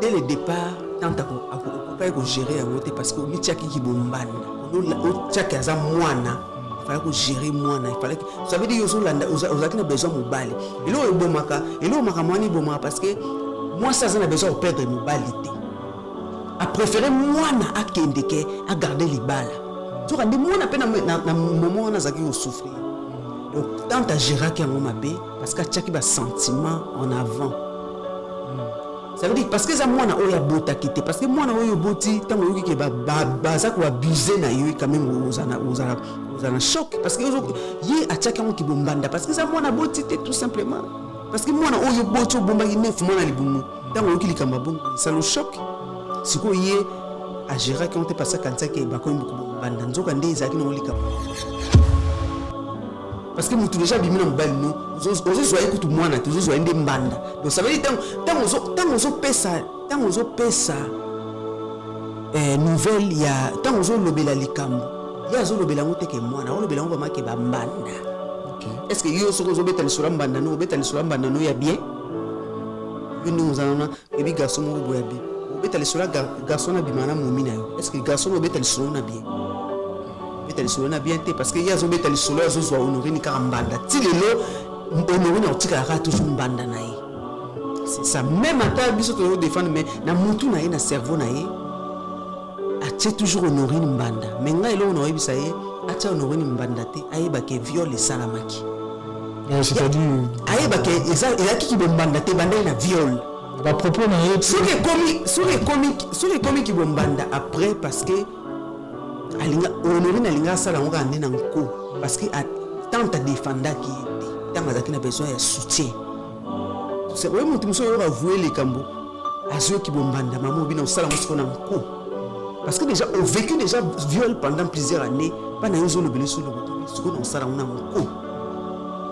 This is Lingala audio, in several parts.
dès le départ tant que gérer en côté parce que on tchaki ki bombana on tchaki aza mwana il fallait que gérer mwana il fallait que ça veut dire aux a besoin mobali et là bomaka mwani bomaka parce que moi ça a besoin de perdre mobilité a préféré mwana akendeke à garder les balles tu vois mwana pe na moment on a zaki souffrir donc tant à gérer qui en mabé parce que tchaki ba sentiment en avant. Ça veut dire parce que ça mwana oya bota kité parce que mwana oyo boti tant oyo ki ba ça ko abuser na yo quand même aux choc parce que yé attaque mo ki bombanda parce que ça mwana boti tout simplement parce que mwana oyo boti bomba ki neuf mwana libumu tant oyo ki likamba bon ça le choc siko yé a gérer quand on te passe quand ça ki ba ko bombanda nzoka ndeza ki no likamba parce que nous déjà bimina mbali nous ozo soyez que tout mwana toujours soyez ndé mbanda donc ça veut dire tant ozo pesa nouvelle ya tant ozo lobela likambo ya ozo lobela ngote ke mwana ozo lobela ngo ba ke ba mbanda est-ce que yo so ozo beta lisura mbanda no ya bien yo nous allons et bi garçon mo boya bien beta lisura garçon na bimana momina yo est-ce que garçon beta lisura na bien beta lisura na bien parce que ya zo beta lisura zo zo honorer ni karambanda ti lelo honorer na otika ka toujours mbanda na ye c'est ça même ata biso to défendre mais na mutu na ye na cerveau na ye a toujours honorer ni mbanda mais ngai lo na yebisa ye acha honorer ni mbanda te ayeba ke viol salamaki c'est-à-dire ayeba ke ezaki ki bombanda te banda na viol à propos na ye sur les comiques qui bombanda après parce que alinga honorer na linga sala ngo ande na nko parce que tant à défendre qui tant azaki na besoin ya soutien c'est vrai mutu muso yo avouer les kambo azo ki bombanda maman bina sala ngo na nko parce que déjà on vécu déjà viol pendant plusieurs années pas na yo le blessure le boto ce qu'on sala ngo na nko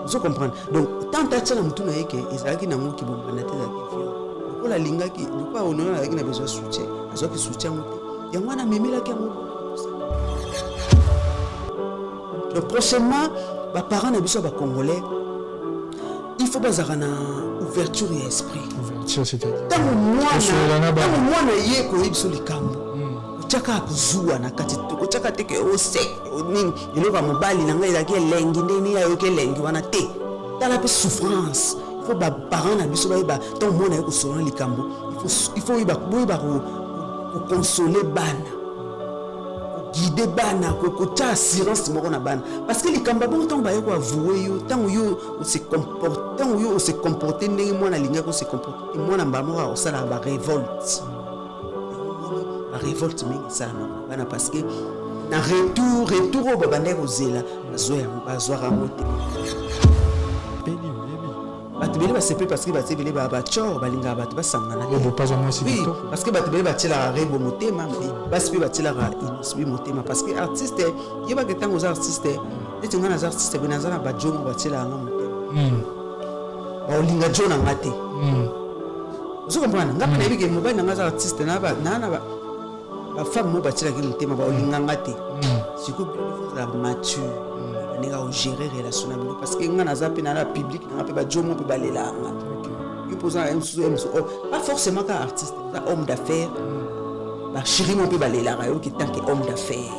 vous comprenez donc tant à tchala mutu na yeke ezaki na ngo ki bombanda te za viol ko la linga ki de quoi honorer avec na besoin soutien azo ki soutien moté ya mwana memela ki ngo. Donc prochainement, les parents de biso ba congolais, il faut pas avoir une ouverture d'esprit. Ouverture c'est-à-dire. Tant moi na yé ko ibso likambo. Ochaka kuzua na kati to ochaka teke ose nini iloka mobali na ngai zaki elengi ndeni ya yoke elengi wana te. Tala pe souffrance. Il faut ba parents na biso ba tant moi na yé ko sona likambo. Il faut ba ko consoler bana. Guider bana ko ta assurance moko na bana parce que likamba bon tant ba yeko avouer yo tant yo se comporter ndenge mwana linga ko se comporter mwana mbamora o sala ba révolte mingi sana bana parce que na retour au babande ko zela bazoya moté batubeli ba sepe parce que batubeli ba chor balinga batu basangana oui parce que batubeli batila rebo motema basi pe batila ra inusbi motema parce que artiste yeba que tant aux artistes les ngana za artiste benazana ba jomo batila nga motema ba olinga jona ngate vous comprenez ngapa na yebike mobile na ngaza artiste na ba femme mo batila ki motema ba olinga ngate siko la mature nega o gérer relation avec parce que ngana za pe na la public na pe ba jomo pe balelanga il posa pas forcément qu'un artiste un homme d'affaires ba chéri mo pe balelanga yo ki tant que homme d'affaires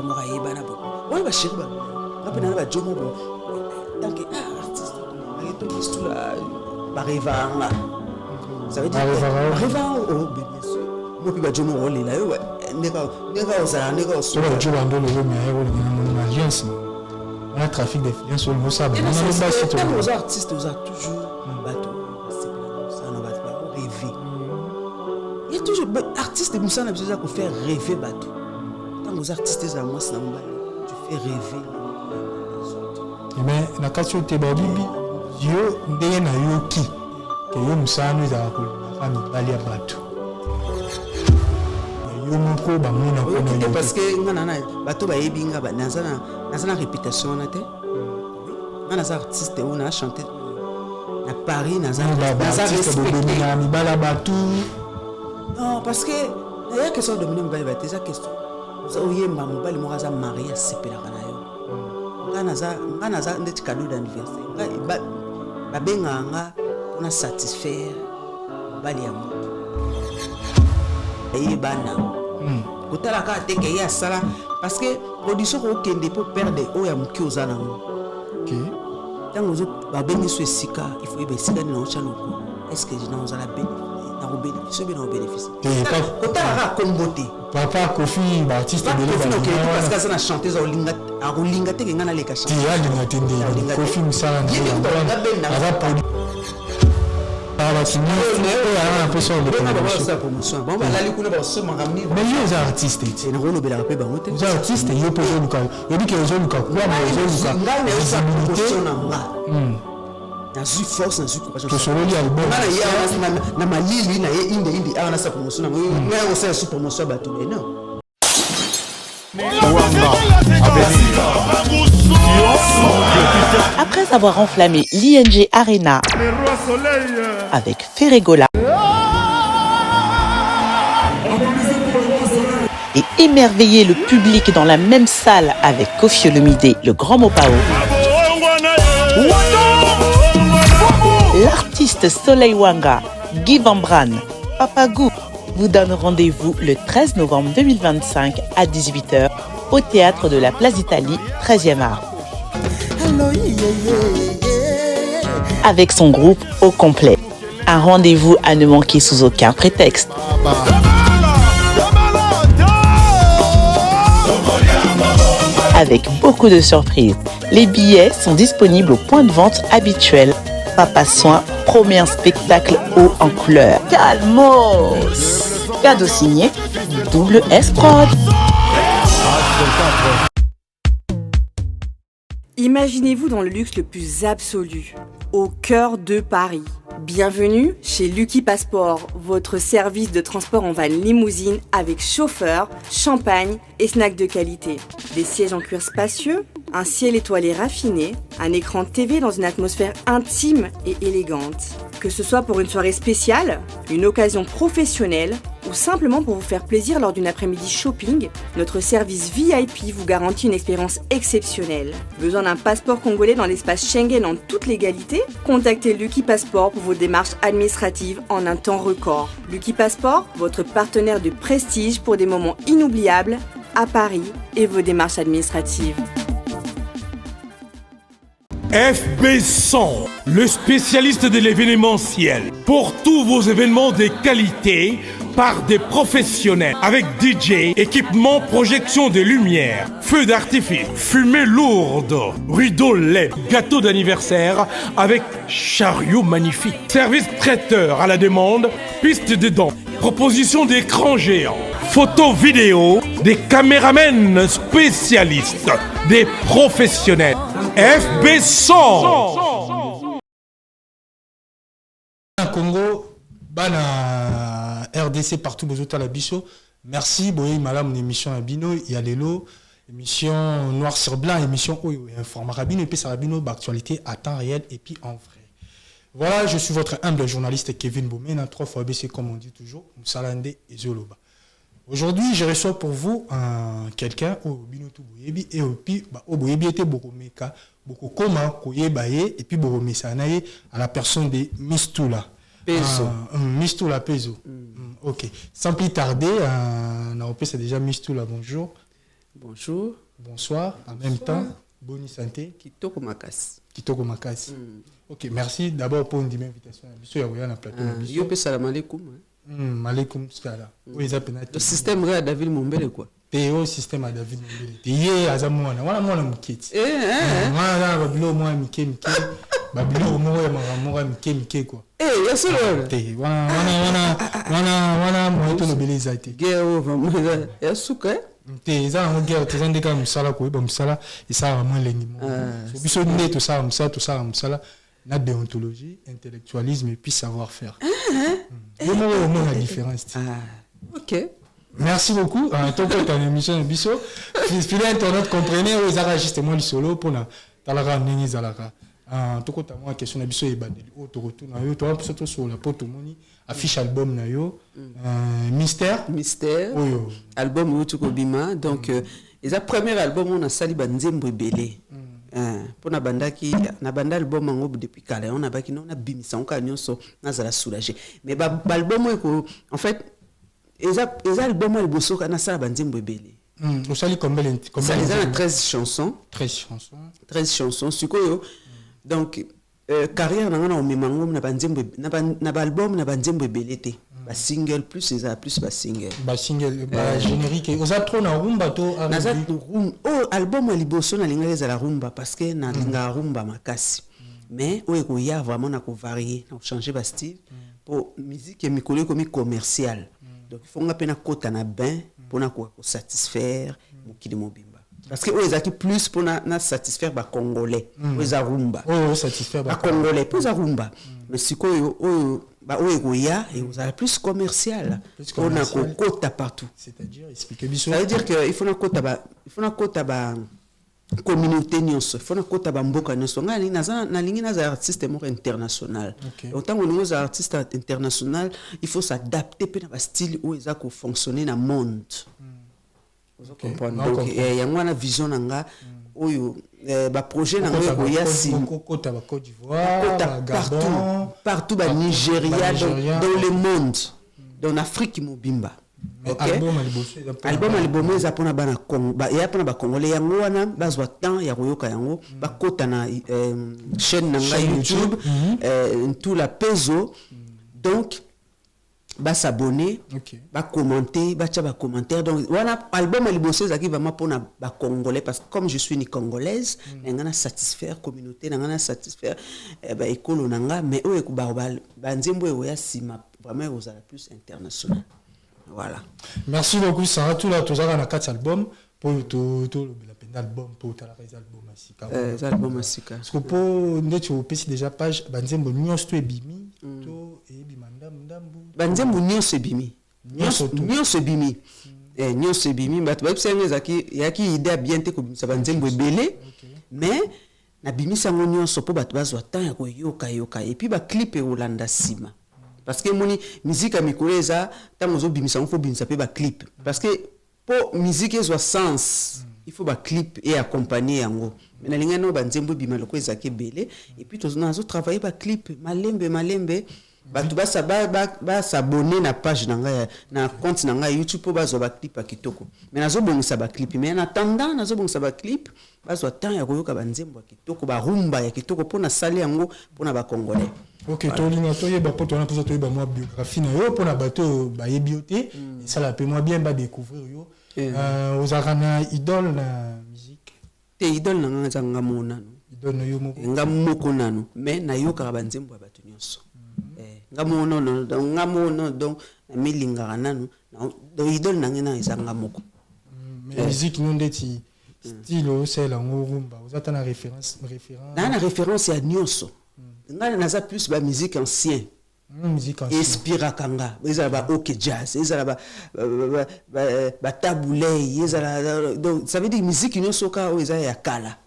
mo raye bana bo ouais ba chéri ba pe na ba jomo bo tant que artiste ba to histoire ba revanga ça veut dire revanga oh bien sûr mo pe ba jomo o lela yo nega osala nega osala tu vas ndo le mais on alliance on a trafic d'influence sur le ça les artistes ont toujours bateau ça on va rêver il y a toujours artiste musa na besoin de faire rêver bateau tant aux artistes za moi ça tu fais rêver mais na kati te ba bibi yo ndenge na yo ki ke yo musa no za ko fami bali ya bateau parce que ngana bato ba yebinga ba nazana réputation na te ngana za artiste ou na chanter na Paris nazana respecté na mibala batu non parce que il y a question de mibala batu ça question ça oyemba mobali mo za Maria sepela kana yo ngana za ndeti cadeau d'anniversaire ba benga nga na satisfaire mobali ya moto eyebana kotala kaka te ke ye asala parce que production kokende mpo perdre oyo ya moke oza nango ntango babengi so esika ifo yeba esika nini naotya lokolo est ce que na ozala nakobénéficie obe nakobénéficie kotala kaka kombo te papa Kofi baartiste parce que aza na chanteuse akolinga te ke ngai naleka alinga te nde Kofi mosala aza produit mais yo oza artiste nakolobelaka mpe bango te oza artiste yo mpe oyebi ke ozoluka kwama ozoluka visibilité nazwi force nazwi courage tosololi album na malili na ye inde awa nasa promotion nango ngai osala su promotion ya bato non Après avoir enflammé l'ING Arena avec Ferregola et émerveillé le public dans la même salle avec Koffi Olomide, le grand Mopao, l'artiste Soleil Wanga, Guy Van Bran, Papa Gou vous donne rendez-vous le 13 novembre 2025 à 18h au théâtre de la Place d'Italie, 13e art. Avec son groupe au complet. Un rendez-vous à ne manquer sous aucun prétexte. Avec beaucoup de surprises. Les billets sont disponibles au point de vente habituel. Papa Soin promet un spectacle haut en couleur. Calmos! Cadeau signé Double S Prod. Imaginez-vous dans le luxe le plus absolu, au cœur de Paris. Bienvenue chez Lucky Passport, votre service de transport en van limousine avec chauffeur, champagne et snacks de qualité. Des sièges en cuir spacieux, un ciel étoilé raffiné, un écran TV dans une atmosphère intime et élégante. Que ce soit pour une soirée spéciale, une occasion professionnelle ou simplement pour vous faire plaisir lors d'une après-midi shopping, notre service VIP vous garantit une expérience exceptionnelle. Besoin d'un passeport congolais dans l'espace Schengen en toute légalité? Contactez Lucky Passport pour vos démarches administratives en un temps record. Lucky Passport, votre partenaire de prestige pour des moments inoubliables à Paris et vos démarches administratives. FB100, le spécialiste de l'événementiel. Pour tous vos événements de qualité, par des professionnels, avec DJ, équipement, projection de lumière, feux d'artifice, fumée lourde, rideaux LED, gâteau d'anniversaire avec chariot magnifique, service traiteur à la demande, piste de danse, proposition d'écran géant, photo vidéo, des caméramens spécialistes, des professionnels. FB100. Congo, bana RDC partout besoin la bicho. Merci boy madame émission Abino Yalelo, émission noir sur blanc, émission informa Rabino et puis ça Rabino d'actualité à temps réel et puis en vrai. Voilà, je suis votre humble journaliste Kevin Bomena, 3 fois ABC comme on dit toujours, Moussalande et Zoloba. Aujourd'hui, je reçois pour vous quelqu'un au Binotu Boyebi et au Pi au Boyebi était Boromeka, beaucoup comment Koyebaye et puis Boromesanaye à la personne de Mistoula. Peso. Mistoula Peso. Ok. Sans plus tarder, c'est déjà Mistoula. Bonjour. Bonjour. Bonsoir. En même temps, bonne santé. Kitoko Makas. Kitoko Makas. Ok, merci d'abord pour une invitation. Yo pe salam alaikum. Malekoum Stala. Le système à David Mombele quoi. Théo système à David Mombele. Théo Azamouana. Voilà moi la muketi. Voilà babilo moi mike. Babilo moi mike quoi. Eh ya solo. Théo voilà moi to no beleza te. Gero vraiment ya suka. Théo za on gero te zande ka musala ko ba musala isa vraiment lengi mo. So biso nde to ça musala. La déontologie, intellectualisme et puis savoir-faire. La différence. Ok. Merci beaucoup. Tant que tu as une émission de Bisso, filet internet comprenez où ils ont justement le solo pour la talara nini zalaka. Tant que tu as une question de Bisso et badeli au retour na yo, toi surtout sur la porte moni affiche album na yo Mystère. Oyo. Album Utuko Bima donc et ça premier album on a sali banzembo belé. pona bandaki na banda album ngo depuis kala on a baki non na bimisa on ka nyonso na zala soulager mais ba album ko en fait eza album el bosoka na sala banzembo ebele au sali combien ça les a 13 chansons 13 chansons sikoyo donc carrière na ngana o mimango na banzembo na album na banzembo ebele te ba single plus eza plus ba single générique oza trop na rumba to na za album ya liboso na linga eza la rumba parce que na linga rumba makasi mais ko ya vraiment na ko varier na changer ba style pour musique et mikolo comme commercial donc il faut nga pena kota na bain pour na ko satisfaire mokili mobimba parce que ezaki plus pour na satisfaire ba congolais eza rumba satisfaire ba congolais pour za rumba mais sikoyo ba oya et vous avez plus commercial on a kota partout c'est-à-dire expliquer biso ça veut dire que il faut na kota ba communauté nyonso il faut na kota ba mboka nyonso ngani na lingi na za artiste mo international autant que nous artiste international il faut s'adapter pe na ba style où ils a ko fonctionner na monde vous comprenez donc il y a une vision nga oyo ba projet na nga ko yasi kota ba Côte d'Ivoire partout ba Nigeria dans le monde dans Afrique mobimba album alibomé za pona bana Congo ya pona ba congolais yango wana bazwa temps ya koyoka yango ba kota na chaîne na nga YouTube tout la peso donc ba s'abonner ba commenter ba tcha ba commentaire donc wana album alibosé za ki vraiment pona ba congolais parce que comme je suis ni congolaise ngana satisfaire communauté ngana satisfaire ba ekolo nanga mais o ekuba ba nzembo e ya sima vraiment aux plus international. Voilà. Merci beaucoup Sarah tout là tous na 4 albums pour tout la peine album pour ta la album masika album masika parce que pour ndeti au PC déjà page banzembo nyonso to ebimi to ebimanda ndambu banzembo nyonso ebimi nyonso ebimi nyonso ebimi bato ba psenge zaki yaki idée bien te ko bimisa banzembo ebele mais na bimisa ngo nyonso po bato bazwa temps ya ko yoka et puis ba clip e Holanda sima parce que moni musique mikoleza tamozo bimisa on faut bimisa pe ba clip parce que pour musique ezwa sens il faut ba clip et accompagner yango mais na linga no banzembo bima loko ezaki belé et puis to nazo travailler ba clip malembe bato ba s'abonner na page nanga na compte nanga YouTube po bazwa ba clip akitoko mais nazo bongisa ba clip mais en attendant nazo bongisa ba clip bazwa temps ya koyoka banzembo akitoko ba rumba ya kitoko pona sali yango pona ba congolais. Ok, tolinga toyeba po tona poza toyeba moi biographie na yo pona bato ba yebioté et ça la peut moi bien ba découvrir yo aux arana idole na musique te idole na nga zanga mona no idole no yo moko ngamoko nano mais na yo ka banzembo ba bato nyonso ngamono no ngamono donc na milinga nano do idole na ngena zanga moko mais musique non ndeti style c'est la ngorumba vous êtes na référence na référence ya nyonso ngana naza plus ba musique ancien inspira kanga ezala ba ok jazz ezala ba taboulay ezala donc ça veut dire musique nyonso ka o ezala ya kala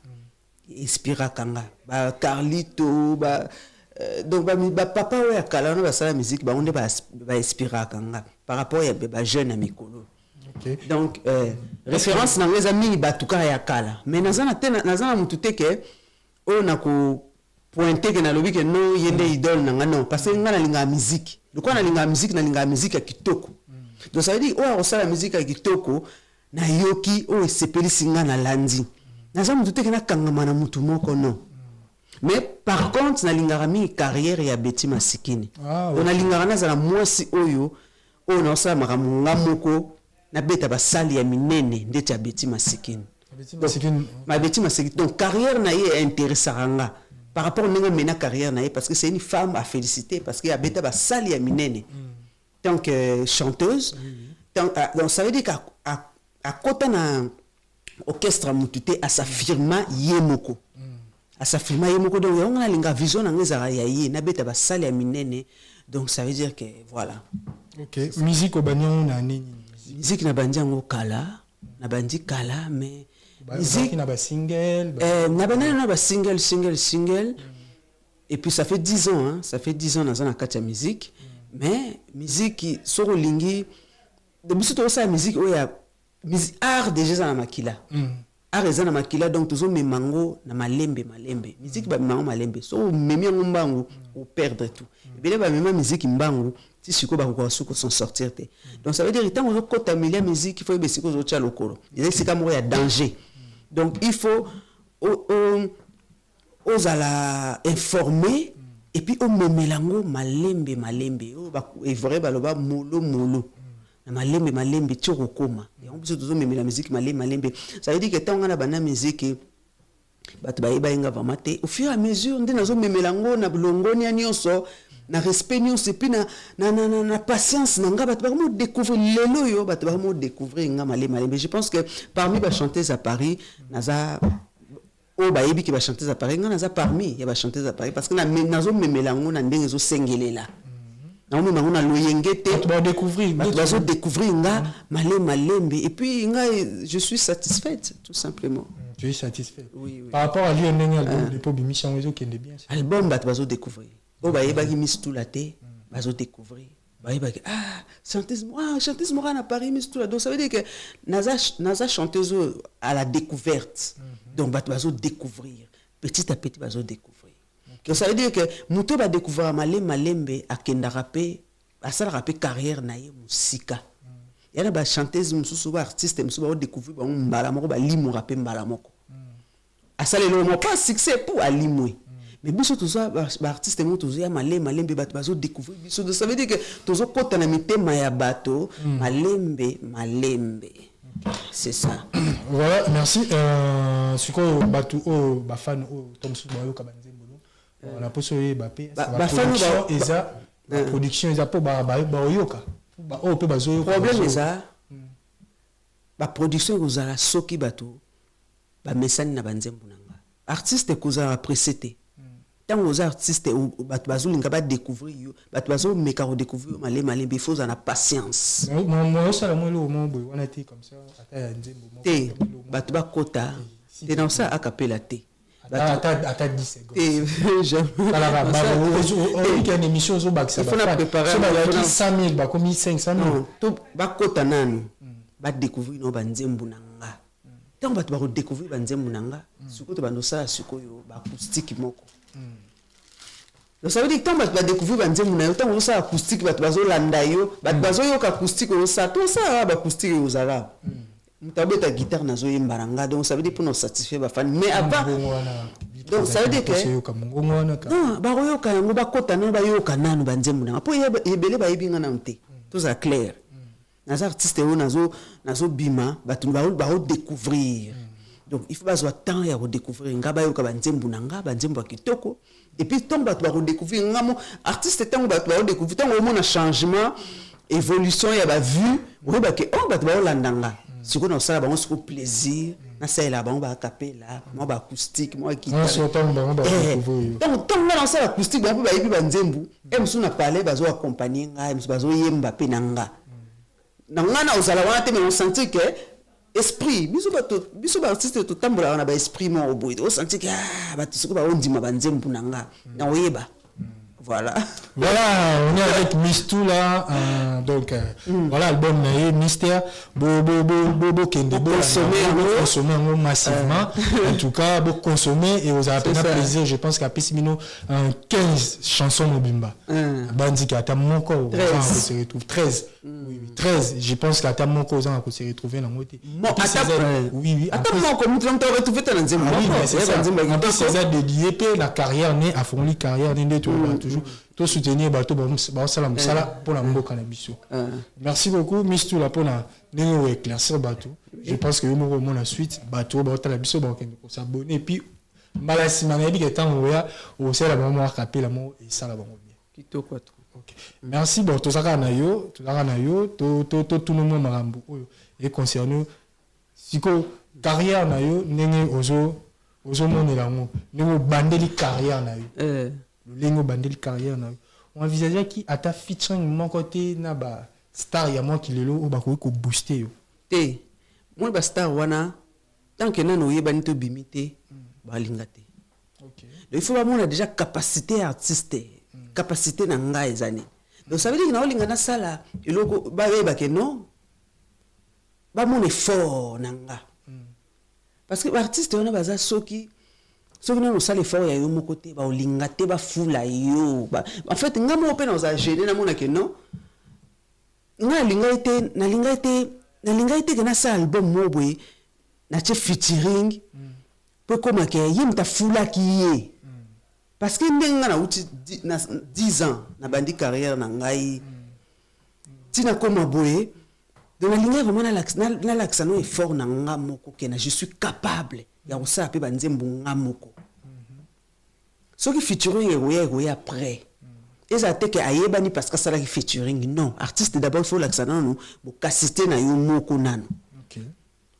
inspira kanga ba Carlito ba donc ba papa o ya kala no ba sala musique ba onde ba inspira kanga par rapport ya ba jeune amikolo donc référence na ngeza mini ba tuka ya kala mais nazana mutute ke o na ko pointer que na lobi que non yende idole na non parce que ngana linga musique lokwa na linga musique ya kitoko donc ça veut dire o osala musique ya kitoko na yoki o sepeli singa na landi na zamu tout que na kangama na mutu moko non mais par contre na linga mi carrière ya Betty Masikini on a linga na za mwasi oyo o na osala makamu ngamoko na beta ba sali ya minene ndeti ya Betty Masikini Betty Masikini donc carrière na ye intéressant par rapport à une carrière parce que c'est une femme à féliciter parce qu'il y a beta ba sali ya minene tant que chanteuse donc ça veut dire qu'à côté na orchestre mutute à s'affirmer yemoko donc on a linga vision na ngeza ya yi na beta ba sali ya minene donc ça veut dire que voilà. OK, musique au banyon na nini musique na bandiango kala na bandi kala mais musique na ba single na ba single et puis ça fait 10 ans hein ça fait 10 ans dans la carte musique mais musique soro lingi de biso to sa musique oya musique art déjà na makila areza na makila donc toujours memango na malembe musique ba memango malembe so memi yango mbangu ou perdre tout et bien ba mema musique mbangu si siko ba ko suko s'en sortir te donc ça veut dire tant aux kota milia musique il faut be siko zo tcha lokolo il c'est comme il y a danger donc il faut aux ala informer et puis au memelango malembe o ba et vrai ba loba molo na malembe tchoko koma et on peut toujours memela musique malembe ça veut dire que tant on a bana musique bato ba inga vamate au fur et à mesure ndena zo memelango na bulongoni anyoso na respect nyonso puis na patience na nga bato ba mo découvrir lelo yo bato ba mo découvrir nga malembe je pense que parmi ba chanteuses à Paris naza o ba yebi ki ba chanteuse à Paris nga naza parmi ya ba chanteuse à Paris parce que na nazo memelango na ndenge zo sengelela na mo mango na loyengete tu vas découvrir nga malembe et puis nga je suis satisfaite tout simplement. Tu es satisfait? Oui. Par rapport à lui album de Pop Mission Réseau qui est bien. Album bat bazo découvrir. O ba yeba ki Miss tout la té bazo découvrir. Ba yeba ki chanteuse moi na Paris Miss tout la. Donc ça veut dire que naza chanteuse à la découverte. Donc bat bazo découvrir. Petit à petit bazo découvrir. Donc ça veut dire que muto ba découvrir malembe akenda rapper asala rapper carrière na ye musika. Yana ba chanteuse mususu ba artiste mususu ba découvrir ba mbala moko ba limo rapper mbala moko. Asala le mo pas succès pour alimwe. Mais biso tout ça ba artiste mo tout ya malembe ba bazo découvrir biso. Donc ça veut dire que tozo kota na mitema ya bato malembe. C'est ça. Voilà, merci. Suko batu o ba fan o tom su ba yo kabanze mbolo. On a posé Mbappé. Ba fan eza production eza po ba yoka. Ba o pe ba zo problème eza ba production kozala soki batu ba mesani na banzembo nanga. Artiste kozala précédé. Tant aux artistes batu bazulinga ba découvrir yo, batu bazo meka redécouvrir malembe il faut en patience. Moi ça la moi le moment boy on a été comme ça ata nzembo. Te batu ba kota. Te dans ça a capella te. Ata 10 secondes. Et j'aime. Il y a une émission sur Bac. Il faut la préparer. Il y a 100 000, bah comme 500 000. Non, tout bakota nanu. Ba découvrir no banzembu nanga. Tant ba ba redécouvrir banzembu nanga. Suko to bando ça suko yo ba acoustique moko. Donc ça veut dire que tant ba découvrir banzembu na yo tant on ça acoustique ba bazo landa yo, ba bazo yo ka acoustique o ça tout ça ba acoustique o zala. Mutabeta guitare nazo yembaranga donc ça veut dire pour nous satisfaire ba fan mais avant donc ça veut dire que non ba royoka yango ba kota no ba yoka nanu banzembu na po yebele ba yebinga na mte tout ça clair nas artistes o nazo bima ba tu ba découvrir donc il faut pas avoir temps ya redécouvrir ngaba yoka banzembu na ngaba banzembu kitoko et puis tant ba redécouvrir ngamo artiste tant ba redécouvrir tant au moins changement évolution ya ba vue o ba ke on ba landanga. Si on a ça, on se plaisir. Na ça là, on va capella, moi ba acoustique, moi guitare. Donc tant on a ça acoustique, on va yébi banzembu. Et monsieur na parler bazo accompagner nga, monsieur bazo yemba pe nanga. Nanga na osala wana te mais on sentit que esprit, biso ba artiste to tambola na ba esprit mo oboy. On sentit que ba tsiko ba ondima banzembu nanga. Na oyeba. Voilà. Voilà, on est avec Mistou là, donc voilà album Mystère, consommer massivement, en tout cas consommer et vous avez plaisir, je pense qu'à Pessimino 15 chansons Mobimba. Bandika ta mon corps, on se retrouve 13. Oui, 13, je pense qu'à ta mon corps on se retrouver dans moitié. Oui, attends mon corps, on te retrouver dans Nzembo. Oui, c'est ça. En plus c'est ça de lier la carrière né à fond carrière né toujours tout soutenir bateau salam sala pour la mboka na biso. Merci beaucoup Mistou là pour na néo éclaircir bateau. Je pense que nous mon la suite bateau ba la biso ba pour s'abonner et puis malasi manabi que temps au c'est la maman capé la mot et ça la bango bien. Kitoko quoi. OK. Merci bon to saka na yo to tout le monde marambo et concernant siko carrière na yo nenge ozo monela ngo nenge bandeli carrière na yo. Lengo bandel carrière na on envisageait qui à ta featuring mon côté na ba star ya moi qui lelo o ba ko booster yo te moi ba star wana tant que nano yebani to bimité ba lingate. OK donc il faut ba mona déjà capacité artiste capacité na nga ezani donc ça veut dire que na olinga na sala eloko ba yeba ke non ba mon effort na nga parce que artiste on a baza soki non ça l'effort ya yo moko te ba olinga te ba fula yo en fait nga mo pe na za gêner na mona que non nga linga ite que na sa album mo boy na che featuring pour comme que yim ta fula ki ye parce que ndenga na uti 10 ans na bandi carrière na ngai tina comme boy donc la ligne vraiment na l'accent est fort na nga moko que je suis capable ya osa pe banzembo nga moko ce qui featuring est après et ça te que ayebani parce que ça la featuring non artiste d'abord faut l'accent non bo kasité na yo moko nano OK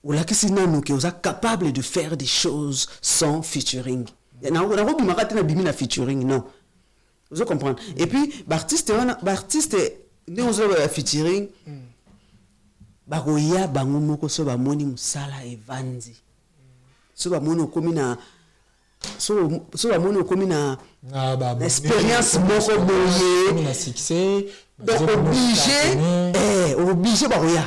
ou la kisi nano que osa capable de faire des choses sans featuring na robi makate na bimi na featuring non vous comprenez et puis artiste ne osa featuring bakoya bango moko so bamoni musala evanzi so bamoni okomi na expérience moko boye na succès obligé bakoya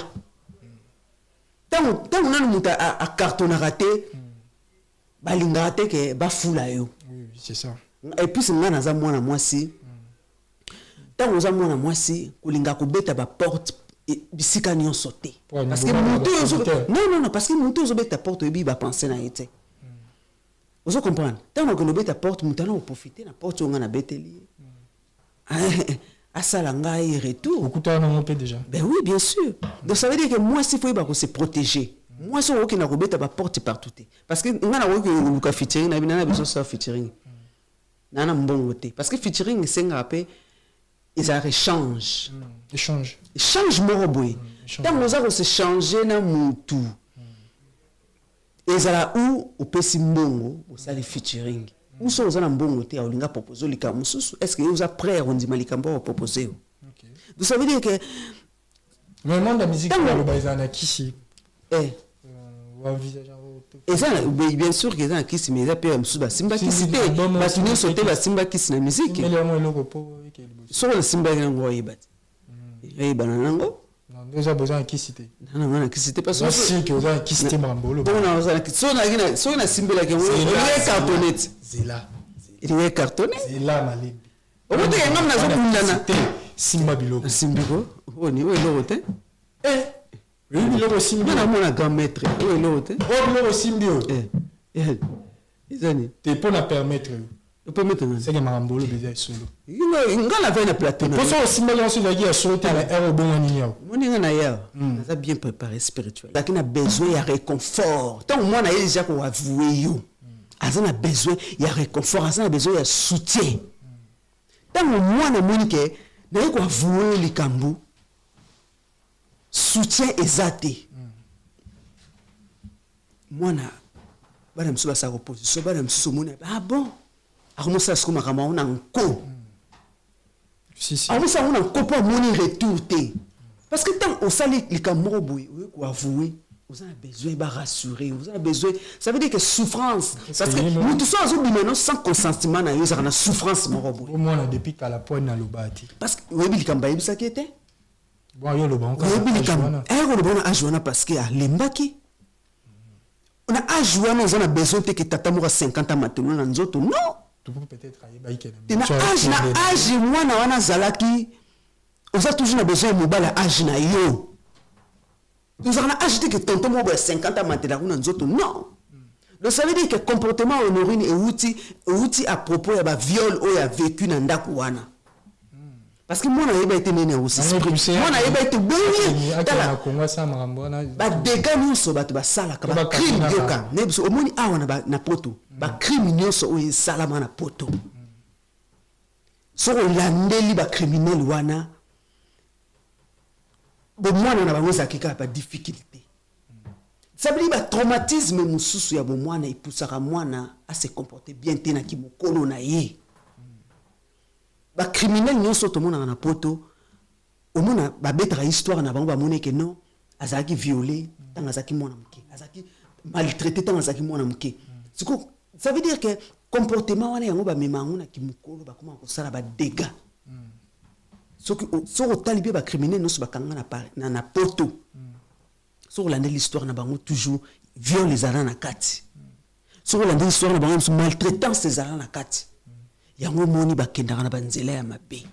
tango nanu mutu acartonaka te balingaka te ke bafula yo oui c'est ça et puis nga naza mwana mwasi tango oza mwana mwasi kolinga kobeta baporte bisika nyonso te parce que non parce que mutu ozobeta porte oyebi bapense na ye te ozo comprendre tango kolobeta porte mutu ana oprofite na porte onga na beteli asala ngai retour okutana nango mpe déjà ben oui bien sûr donc ça veut dire que moi si faut se protéger moi so okina kobeta baporte partout te parce que nga na koyoka featuring na bina na biso sa featuring nana mbongo te parce que featuring senga pe ils échange moko boye ntango oza kose changer na mutu ezala ou opesi mbongo osali featuring uso oza na mbongo te olinga proposer likambo mosusu est-ce que oza prêt ondima likambo proposer donc ça veut dire que mais le monde de la musique aloba ezala na kisi bien sûr que eza na kisi mais eza pe mosusu basimba kisi te bato nyonso te basimba kisi na musique soko nasimbaki nango oyeba te oyebana nango déjà besoin de kisi te na kisi te parce que si que oza kisi te mbolo so na simbelaki oliwe cartonnette zela eliwe cartonne zela malembe omoteke ngam nazokundana simba biloko simbiko oni oyo eloko te oui biloko simbi na mona grand maître oyo eloko te biloko simbi ezani te pona permettre peut mettre c'est que marambolo déjà solo nga la veille na plateau pour ça aussi mal aussi la guerre solo ta la air bon ni yao moni nga na ya ça bien préparé spirituel lakini a besoin ya réconfort tant moi na déjà ko avouer yo azana a besoin ya réconfort azana a besoin ya soutien tant moi na moni ke na ko avouer likambu soutien exacté moi na bana msuba sa opposition bana msusu moni ah bon akomosa siko makama ona nko akomosa ona nko po moni retour te parce que tant osali likambo boye ko avouer vous avez besoin de rassurer vous avez besoin ça veut dire que souffrance parce que nous tous on bimeno sans consentement na yo ça na souffrance moko boye au moins depuis kala point na lobati parce que oui likambo yebisa ki était bon yo loba encore oui likambo ko loba na ajwana parce que alembaki on a ajwana on a besoin te que tata moko 50 ans maintenant na nzoto non tu peux peut-être aller na âge mwana wana zalaki oza toujours na besoin mobile âge na yo nous avons âge que tonton mo 50 ans maintenant kuna nzoto non donc ça veut dire que comportement honorine et outil à propos ya ba viol o ya vécu na ndako wana parce que mwana yeba été nene aussi mwana yeba été béni tala kongo sa marambona ba dégâts nyonso bato ba sala ka ba crime yoka nebiso omoni awa na poto ba crime nyonso o salama na poto so landeli ba criminel wana bo mwana na bango zakika ba difficulté ça veut dire ba traumatisme mususu ya bo mwana ipusaka mwana à se comporter bien te na kimokolo na ye ba criminel nyonso to mona na poto omona ba betaka histoire na bango ba mona ke non azaki violé tanga azaki mwana muke azaki maltraité tanga azaki mwana muke siko ça veut dire que comportement wana yango ba memango na kimokolo ba comment ko sala ba dégâts so talibi ba criminel non so bakanga na poto so la l'histoire na bango toujours viol ezala na kati soko landa histoire na bango maltraitance ezala na kati yango moni bakendaka na banzela ya mabe.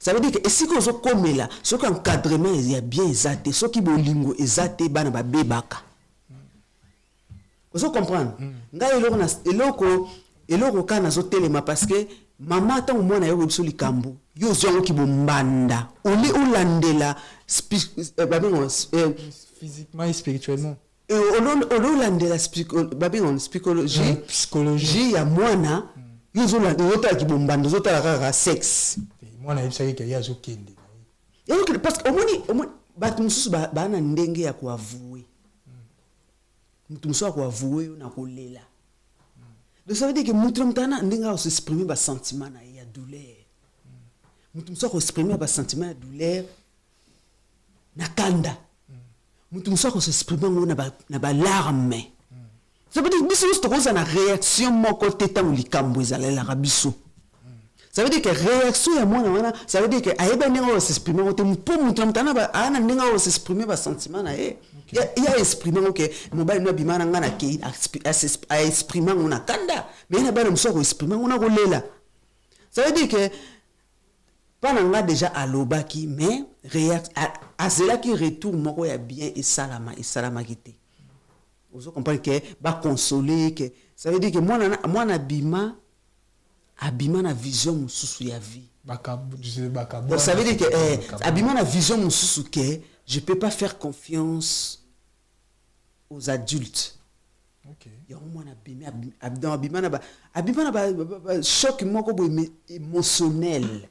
Ça veut dire que si vous avez là, ce qu'encadrement est bien exact, ce qui est bolingo exact, bana ba bebaka. Vous comprenez? Nga eloko kana zo telema parce que maman ta mwana yo biso likambo. Yo zo ki bombanda. Oli olandela physiquement et spirituellement. Et olandela psychologie ya mwana yo zo landela ki bombanda zo tala sexe. Moi na yebisaki ke yazo kende parce que omoni batu mususu bana ndenge ya kuavouer mutu mususu akuavouer na kolela donc ça veut dire que mutu mtana ndenge ya s'exprimer ba sentiment na ya douleur mutu mususu akuexprimer ba sentiment ya douleur na kanda mutu mususu akuexprimer na ba larme ça veut dire biso to koza na réaction moko teta mulikambo ezala la biso. Ça veut dire que réaction ya mwana ça veut dire que ayeba ndenge s'exprimer ote pour mutu mtana ba ana ndenge s'exprimer ba sentiment na ye ya exprimer que mobile no bimana ngana ke a exprimer ngona kanda mais na ba mso ko exprimer ngona ko lela. Ça veut dire que pananga déjà alobaki mais azela ki retour moko ya bien et salama kité. Vous comprenez que ba consoler que ça veut dire que mwana bima abima na vision mususu ya vie. Donc ça veut dire que abima na vision mususu que je peux pas faire confiance aux adultes. OK. Ya mwana abima na choc moko bo émotionnel.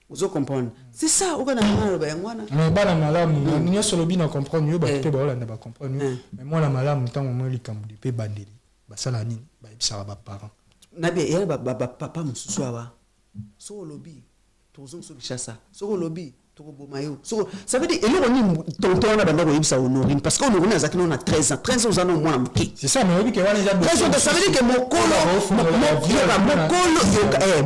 Vous comprenez? C'est ça au kana na mwana. Mais bana malamu ni solo bina comprendre yo ba pe ba olanda ba comprendre mais moi la malamu tant mo likambu de pe bandeli ba sala nini ba ebisa ba parents. Nabi ya papa mususu awa so lobby tozo so bishasa so lobby to bomayo so ça veut dire eloko ni tonton na banda ko yibisa honorine parce que honorine azaki na 13 ans aux années moins mki c'est ça mais que wana déjà ça veut dire que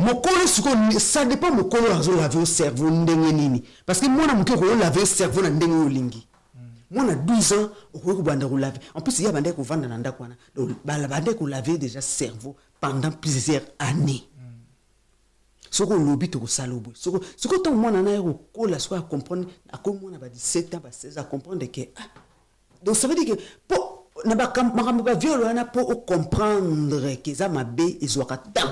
mokolo suko ça dépend mokolo azo laver au cerveau ndenge nini parce que mwana mki ko laver cerveau na ndenge olingi mwana 12 ans ko banda ko laver en plus il y a banda ko vanda na ndako wana donc banda ko laver déjà cerveau pendant plusieurs années. Ce que l'objet de Salobo, ce que ton monde a eu au la soit à comprendre, à comment on a 17 ans, 16 ans, à comprendre que donc ça veut dire que pour n'a pas violent pour comprendre que ça m'a bé et soit temps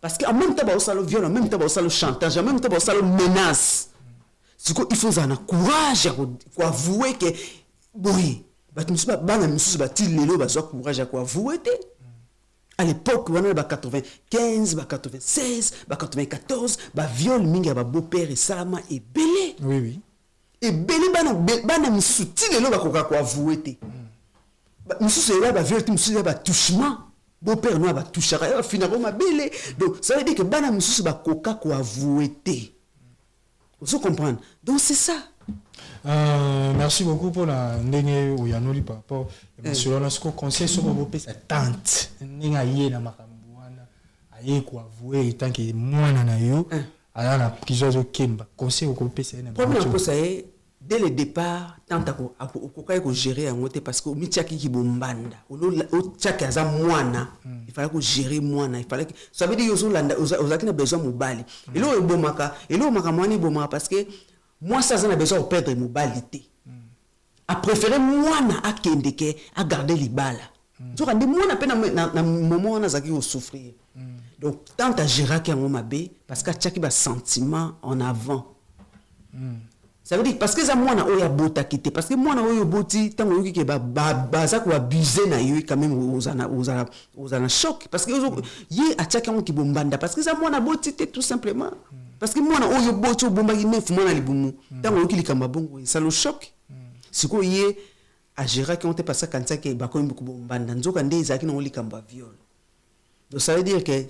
parce qu'en même temps ça le viol, en même temps ça le chantage, en même temps ça le menace. Ce qu'il faut ça courage à avouer que oui, bah tu me suis pas bana me suis bâti lelo bah ça courage à avouer. À l'époque, on a 95, 96, 94, viol minga beau-père et Salama et belé. Oui. Et belé bana me soutient le ba ko avouer té. Monsieur c'est là viol monsieur là touchement. Beau-père no ba toucher finalement belé. Donc ça veut dire que bana monsieur ba koka ko avouer té. Vous comprenez? Donc c'est ça. Merci beaucoup pour la ndenge oyanoli par rapport sur ce qu'on conseille sur vos sa tante ninga yé na makambo wana aye ko avouer tant que mwana na yo ala na prison zo kemba conseil ko pesa na problème pour ça dès le départ tante ko kai ko gérer en côté parce que o mitiaki ki bombanda o tchaka za mwana il fallait ko gérer mwana il fallait ça veut dire yo zo landa ozaki na besoin mobali et lo ebomaka mwani bomaka parce que moi ça a besoin de perdre mobilité a préféré moi na akendeke à garder les balles donc quand moi na peine na moment on a zaki au souffrir donc tant à gérer qui en mabé parce que chaque ba sentiment en avant ça veut dire parce que ça moi na oya bota quitter parce que moi na oya boti tant oyo ki ba ça ko abuser na yo quand même aux ana choc parce que yi a chaque qui bombanda parce que ça moi na boti tout simplement parce que moi na oyo boti bomba ki neuf moi na libumu tant oyo ki likamba bongo ça le choc siko yé à gérer qui on te passe quand ça que ba ko mbuku bombanda nzoka nde izaki na likamba viol donc ça veut dire que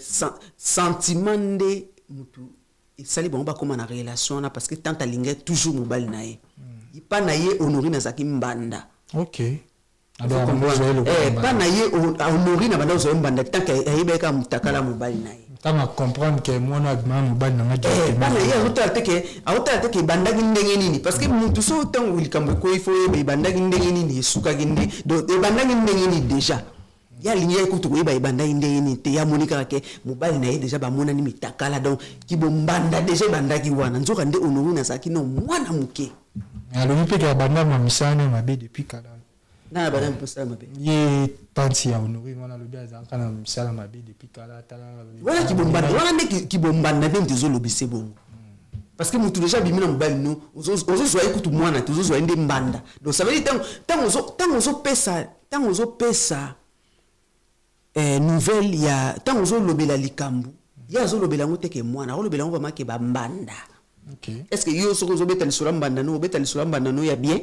sentiment de mutu et ça les bon ba comment na relation na parce que tant à linga toujours mobile na ye il pas na ye honoré na zaki mbanda OK alors pas na ye honoré na banda zo mbanda tant que ayebeka mutakala mobile na ye tanga comprendre que moi na ma mobile na ngadi bana ya auta teke bandaki ndenge nini parce que mutu so tango likambo ko ifo e bandaki ndenge nini esuka gindi do e bandaki ndenge nini déjà ya linya ekutu ko e bandaki ndenge nini te ya monika ke mobile na ye déjà ba mona ni mitakala donc ki bombanda déjà bandaki wana nzoka nde onoru na saki no mwana muke alors il peut que banda ma misana mabe depuis kala na bana mposa mabe ye tanti ya honoré wana lobi azaka na misala mabe depuis kala tala voilà ki bombanda wana nde ki bombanda nde ntezo lobise bongo parce que mutu déjà bimina mobile no ozo zoa ekutu mwana te ozo zoa nde mbanda donc ça veut dire tango ozo pesa nouvelle ya tango ozo lobela likambu ya ozo lobela ngo teke mwana ozo lobela ngo ba make ba mbanda. Okay. Est-ce que yo soko zo beta lisolo mbanda no beta lisolo mbanda no ya bien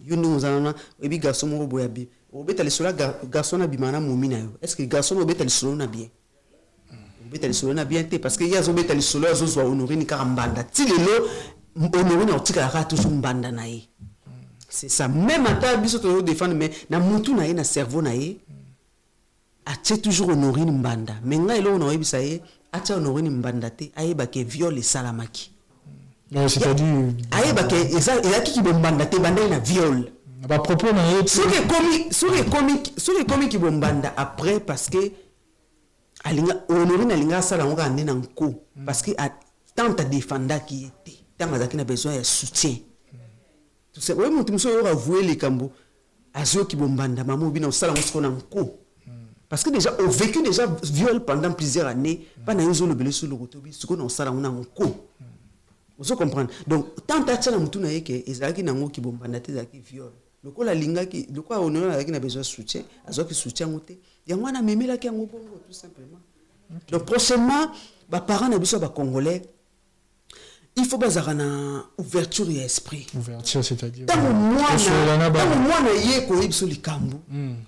yo ndo zana ebi garçon mo boya bien o beta lisolo garçon na bimana momina yo est-ce que garçon o beta lisolo na bien o beta lisolo na bien te parce que ya zo beta lisolo zo zo honoré ni karambanda ti lelo honoré na otika ka toujours mbanda na ye c'est ça même ata biso to défendre mais na mutu na ye na cerveau na ye a toujours honoré ni mbanda mais nga elo na yebisa ye acha honoré ni mbanda te ayeba ke viol salamaki. Non, c'est-à-dire ayeba ke ezaki ki bombanda te banda na viol. Ba propos na ye sur les comiques ki bombanda après parce que alinga honoré na linga sala ngo ande na nko parce que tant à défendre qui était tant azaki na besoin de soutien. Tout ça ouais mutu muso yo avouer les kambo azo ki bombanda maman bina sala ngo siko na nko. Parce que déjà, au vécu déjà viol pendant plusieurs années, pas dans une le sur le rotobi, ce qu'on a ça on a un coup. Vous comprenez? Donc, tant à ça, nous tournons que Ezaki nango qui bombardate Ezaki viol. Le quoi la linga qui, le quoi on a besoin de soutien, Azoki soutien côté. Il y a un mémé là qui a un bongo tout simplement. Donc prochainement, bah parents na biso ba congolais. Il faut baser na ouverture et esprit. Ouverture, c'est-à-dire. Tant moi na ye ko ibso likambu.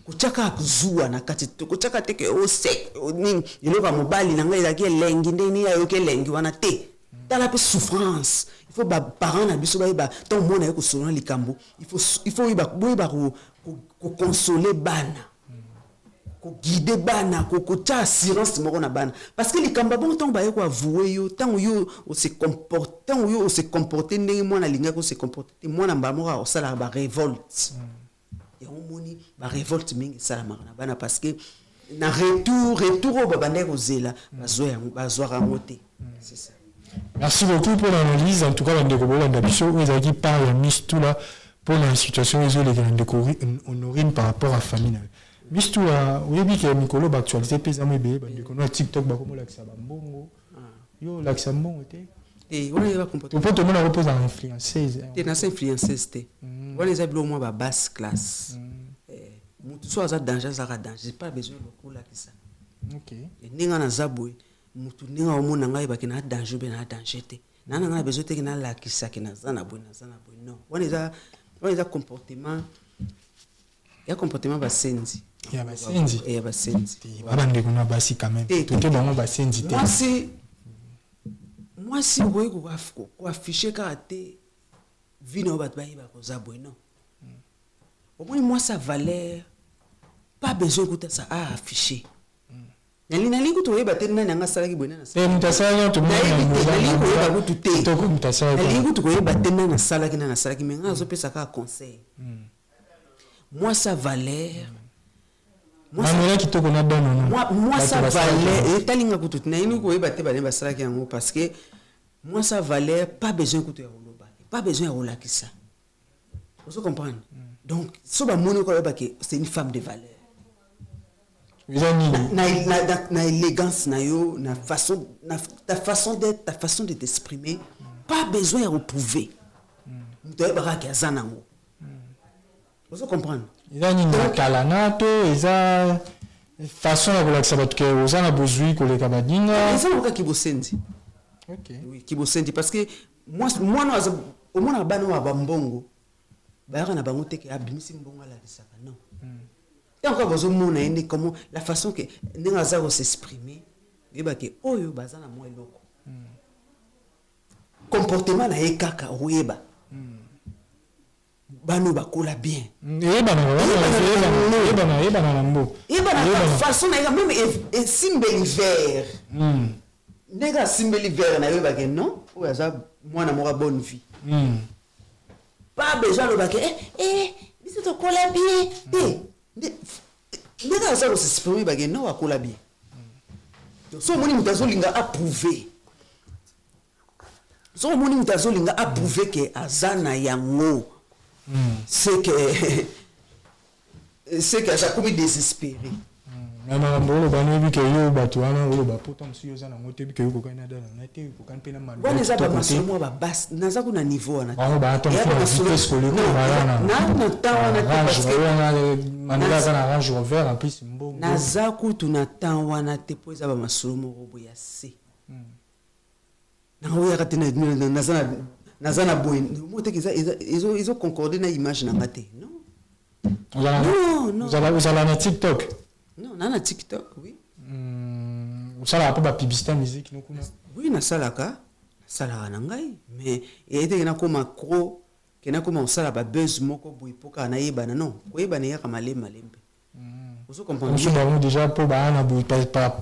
Ko chaka kuzua na kati ko chaka teke o sek ni iloka mobali na ngai zaki lengi ndeni ya yoke lengi wana te. Dans la souffrance. Il faut ba parents na biso ba tant moi na ye ko sona likambu. Il faut ba ko consoler bana. Ko guider bana ko ta assurance moko na bana parce que likamba bon tant ba ko avouer yo tant yo o se comporter ndenge mwana linga ko se comporter mwana mbamo o sala ba révolte ya omoni ba révolte mingi sala na bana parce que na retour au babande ko zela bazoa ngote c'est ça. Merci beaucoup pour l'analyse en tout cas ndeko bolanda biso vous avez parlé mis tout là pour la situation isolée ndeko honorine par rapport à famille. Mistu oui bi ke mikolo ba actualité pesa mo be ba ndeko na TikTok ba komo lakisa ba mbongo yo lakisa mbongo te et on va comporter pour tout le monde repose en influenceuse te na influenceuse te on les a blo mo ba basse classe mutu so aza danger j'ai pas besoin de ko lakisa. OK et ninga na zabwe mutu ninga o mona ngai ba ke na danger be na danger te na nga besoin te ke na lakisa ke na zana bo non on les a comportement ya comportement basenzi ya basenzi ya basenzi baba ndeko na basi quand même tout bango basenzi te moi si vous ko afficher karaté vino bat ba iba ko zabwe non au moins moi sa valeur pas besoin que ça a affiché nali ko to yeba te nani anga sala ki bwana na sala mutasala to nali ko yeba ko tuté to ko mutasala nali ko to yeba te nani na sala ki na sala ki menga zo pesa ka conseil. Moi sa valeur moi sa valeur et talinga kutu na ini ko yeba te ba ne sala ki yango parce que moi sa valeur pas besoin que tu yoloba pas besoin de relakisa vous comprenez donc so ba moni ko yeba que c'est une femme de valeur na élégance na yo na façon ta façon d'être ta façon de t'exprimer pas besoin de reprouver tu yeba ka zanango. Vous comprenez? Il y a une calanato, il y a façon de relaxer parce que vous avez besoin que les cabadinga. C'est ça qui vous senti. OK. Oui, qui vous senti parce que moi au moins bana wa bambongo. Ba yana bango te ke abimisi mbongo la disaka non. Et encore vous mona ene comment la façon que ninga za s'exprimer, yeba ke oyo bazana mo eloko. Comportement na ekaka oyeba. bano bakola bien façon na même simbeli vert nega simbeli vert na yo ba ke non ou aza mwana moko bonne vie pas besoin de ba ke biso to kola bien nega aza ko s'exprimer ba ke non akola bien so moni mutazolinga approuver so moni mutazolinga approuver que azana yango c'est que ça comme désespéré na mbolo bana bi ke yo batu ana olo ba potom si yo za na ngote bi ke yo ko kana dala na te ko kan pena manu bwana za ba masomo ba bas naza kuna niveau na ba ba to vitesse scolaire na tawana parce que manela za na range rover en plus mbongo naza kutu na tawana te po za ba masomo robo ya C na oya katena naza na boy mote ke ils ont concordé na image na ngate non vous allez na TikTok. Non, on a TikTok, oui. Vous savez pas publicité musique nous kuna. Oui, na salaka na ngai, mais était na ko macro, que na ko sala ba buzz moko boy poka na yebana non. Ko yebana ya kama malembe. Vous comprenez? Nous sommes déjà pour ba na boy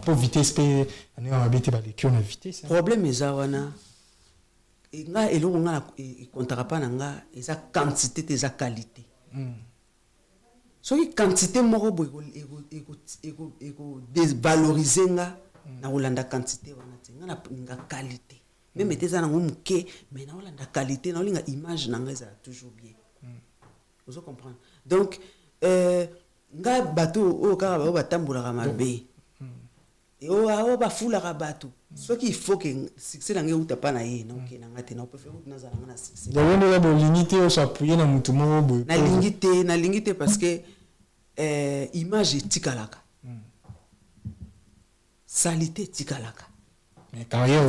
pour vitesse pe na ma bité ba les na vitesse. Problème ezawana. Nga eloko nga e kontara pa na nga eza quantité te eza qualité. Soki quantité moko boy eko dévaloriser nga na olanda quantité wana te nga na qualité même eteza na ngomuke mais na olanda qualité na olinga image na nga eza toujours bien. Vous comprenez? Donc nga bato o kaka ba tambola mabe et o ba fula ka bato soki il faut que succès na nga uta pa na ye na ok na nga te na peut faire na za na succès donc on doit limiter au s'appuyer na mutu moko boy na lingité parce que image tikalaka salité tikalaka mais carrière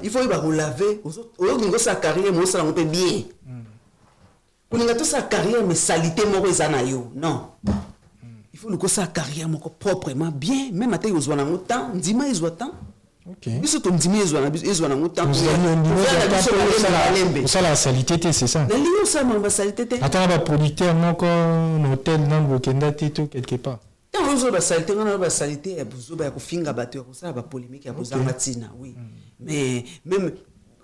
il faut ba laver au sa carrière mo sala ngope bien kuninga to sa carrière mais salité moko ezana yo non il faut le sa carrière moko proprement bien même ate yo zwana ngotan ndima ezwa temps OK biso to ndima ezwa na ngotan ça la salité c'est ça na liyo ça ma salité te attends ba producteur moko hôtel dans Bokenda tito quelque part tant ozo ba salité ngana ba salité ya buzo ba kofinga bato ya kosala ba polémique ya bozanga tina oui mais même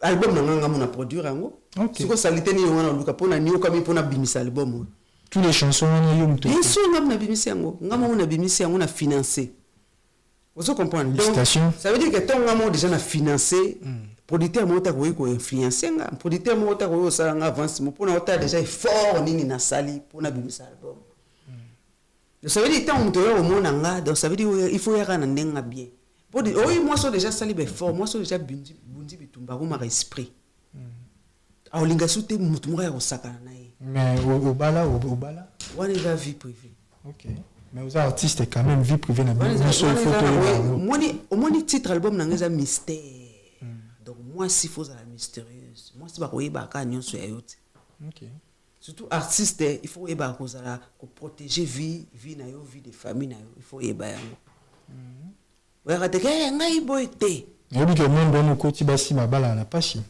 album na nganga mona produire yango siko salité ni ngana luka pona ni okami pona bimisa album tous les chansons on yo mto bien sûr ngam na bimisa yango ngam na bimisa yango na financer vous comprenez donc ça veut dire que tant ngam déjà na financer producteur mota ko influencer nga producteur mota ko sala nga avance mo pona ota déjà fort nini na sali pona bimisa album. Donc ça veut dire tant mto yo mona nga donc ça veut dire il faut yaka na ndenga bien pour dire oui moi so déjà sali be fort moi so déjà bundi bitumba ko ma esprit a olinga soute mutu mo ya ko sakana na ye mais au bala on est la vie privée. OK mais aux artistes quand même vie privée na bien moi ni titre album na ngeza mystère. Donc moi si faut la mystérieuse moi si ba ko yeba ka nyonso ya yote. OK surtout artiste il faut yeba ko zala ko protéger vie na yo vie de famille na yo il faut yeba yango ouais ka te ke ngai boy te yebi ke monde no koti basi mabala na pashi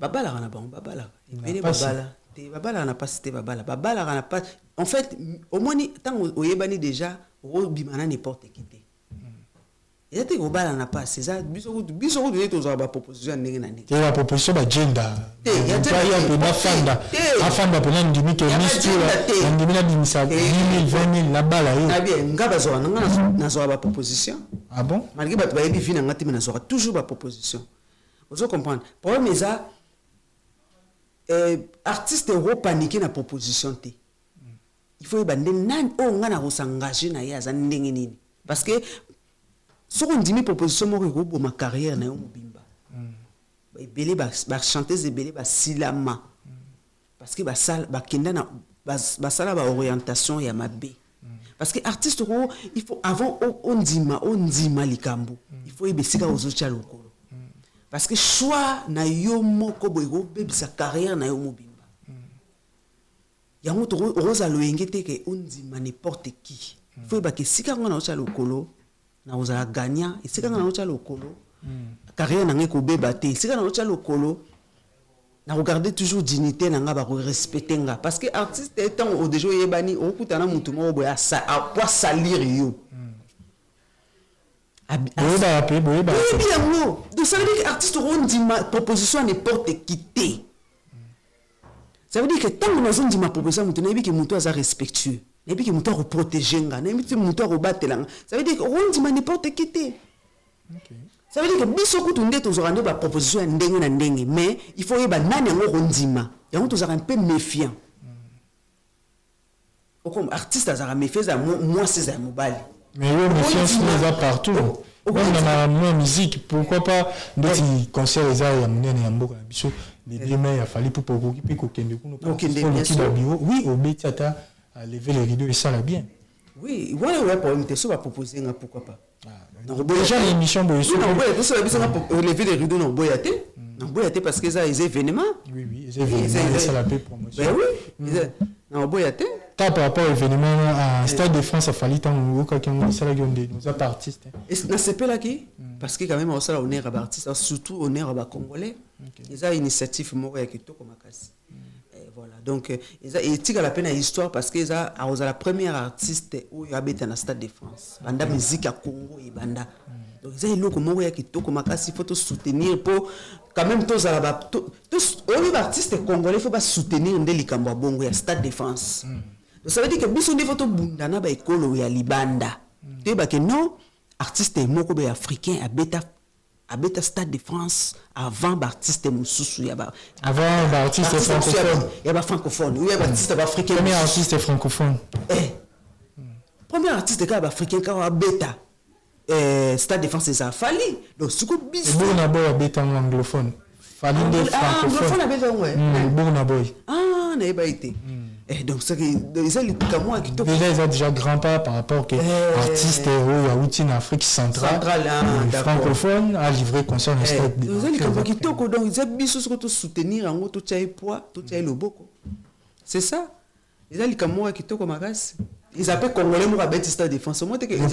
babala kana bon babala et babala te babala na pas te babala kana pas en fait au moins tant oyebani déjà o bimana n'importe qui te et te babala na pas c'est ça biso ko to za ba proposition ndenge na ndenge la proposition ba gender ya pe ba fanda pe na ndimi ke mistura ndimi na dimisa 20,000 la bala yo na bien ngaba zo na zo ba proposition ah bon malgré ba ba yebi vina ngati na zo toujours ba proposition vous comprenez problème est ça artiste ro paniquer na proposition te il faut bande nan o ngana ko s'engager na ya za ndenge nini parce que so on dit proposition moko ko bo ma carrière na yo mobimba ba ebele ba chanteuse ebele ba silama parce que ba sala ba kenda na ba sala ba orientation ya mabe parce que artiste ro il faut avant on dima likambo il faut ebesika ozocha lokolo parce que choix na yo moko boygo bebisa carrière na yo mobimba yango to roza loengete ke ondima n'importe qui faut ba ke sika ngana ocha lokolo na oza gagnant sika ngana ocha lokolo carrière na ngeko beba te sika na ocha lokolo na regarder toujours dignité na nga ba respecter nga parce que artiste étant au déjà yebani okutana mutu mo boya sa pour salir yo oui bien non donc ça veut dire que artiste rond dit ma proposition à n'importe qui té ça veut dire que tant que nous dit ma proposition mutu na que mutu a respectueux na que mutu a protéger nga na que mutu a rebattre ça veut dire que rond dit ma n'importe qui té OK. Ça veut dire que biso kutu nde tozorande ba proposition ndenge na ndenge mais il faut yeba nani ngo rondima yango tozara un peu méfiant. Comme artiste azara méfiant za moi c'est un mobile. Mais yo méfiance nous a partout. Même dans la musique, pourquoi pas des concerts les a ya munene ya mboka biso les bien mais il a fallu pour occuper kokende kuno. Oui, au Betiata à lever les rideaux et ça là bien. Oui, ouais pour me te va proposer pourquoi pas. Déjà l'émission de lever les rideaux non boyaté parce que ça les événements les événements ça la paix promotion non boyaté par rapport aux événements à Stade de France a fallu tant quelqu'un ça la gueule nos artistes et c'est pas là qui parce que quand même on ça honneur à artistes surtout honneur à congolais ils ont initiative moi qui to comme casse. Voilà donc et tika la peine à histoire parce que ça a la première artiste où il habite dans le Stade de France banda musique à Congo et banda donc ça il loco moi qui to comme il faut te soutenir pour quand même tous les artistes congolais faut pas soutenir ndeli kamba bongo ya Stade de France donc ça veut dire que biso ndefo to bundana ba ekolo ya libanda te ba que non artiste moko be africain à beta Stade de France avant artiste mususu yaba avant artiste francophone yaba francophone ou yaba artiste africain premier artiste francophone premier artiste africain ka beta Stade de France ça fali donc ce que biso bon na boy beta anglophone fali de francophone beta ouais bon na boy na yeba été donc ça ils ont déjà grand pas par rapport que artiste en Afrique centrale francophone a livré concert au Stade ils ont donc ils ont biso surtout soutenir en tout tchai poids tout tchai loboko c'est ça ils ont comme kitoko makasi ils appellent congolais mo ba Stade de France moi que ils ont